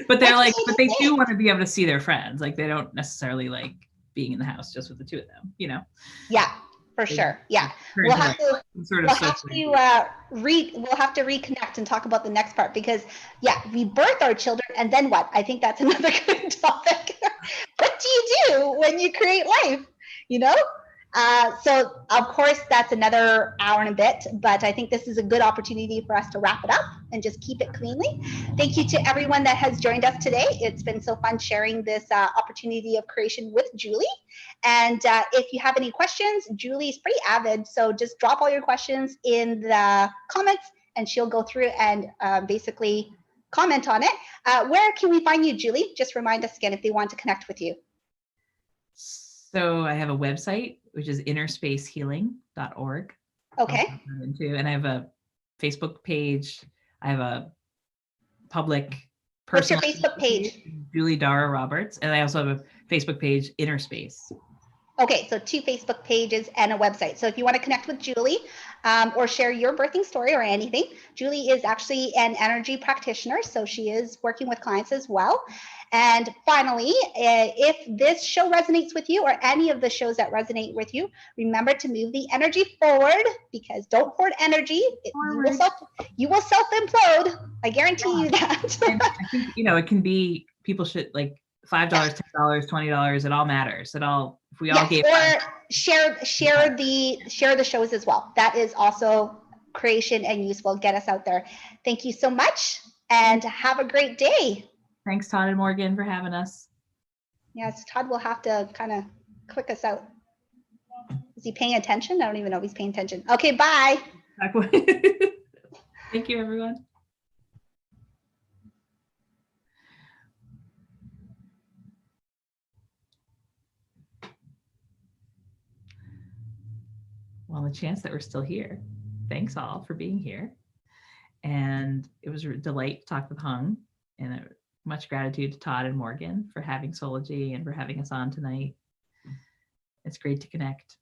But they're like, but they do want to be able to see their friends. Like they don't necessarily like being in the house just with the two of them, you know?
Yeah, for sure. Yeah. We'll have to reconnect and talk about the next part, because we birth our children, and then what? I think that's another good topic. What do you do when you create life? You know? So of course that's another hour and a bit, but I think this is a good opportunity for us to wrap it up and just keep it cleanly. Thank you to everyone that has joined us today. It's been so fun sharing this opportunity of creation with Julie. And if you have any questions, Julie's pretty avid, so just drop all your questions in the comments and she'll go through and basically comment on it. Where can we find you, Julie? Just remind us again if they want to connect with you.
So I have a website, which is innerspacehealing.org.
Okay.
And I have a Facebook page. I have a public
What's your Facebook page?
Julie Dhara Roberts. And I also have a Facebook page, Inner Space.
Okay, so 2 Facebook pages and a website. So if you want to connect with Julie or share your birthing story or anything, Julie is actually an energy practitioner, so she is working with clients as well. And finally, if this show resonates with you, or any of the shows that resonate with you, remember to move the energy forward, because don't hoard energy. You will self-implode. I guarantee you that.
And I think, you know, it can be, people should like $5, $10, $20, it all matters. It all, if we all
Yes,
gave
or share the shows as well. That is also creation and useful. Get us out there. Thank you so much and have a great day.
Thanks, Todd and Morgan, for having us.
Yes, Todd will have to kind of click us out. Is he paying attention? I don't even know if he's paying attention. Okay, bye.
Thank you, everyone. Well, the chance that we're still here. Thanks all for being here. And it was a delight to talk with Huong, and much gratitude to Todd and Morgan for having Soulology and for having us on tonight. It's great to connect.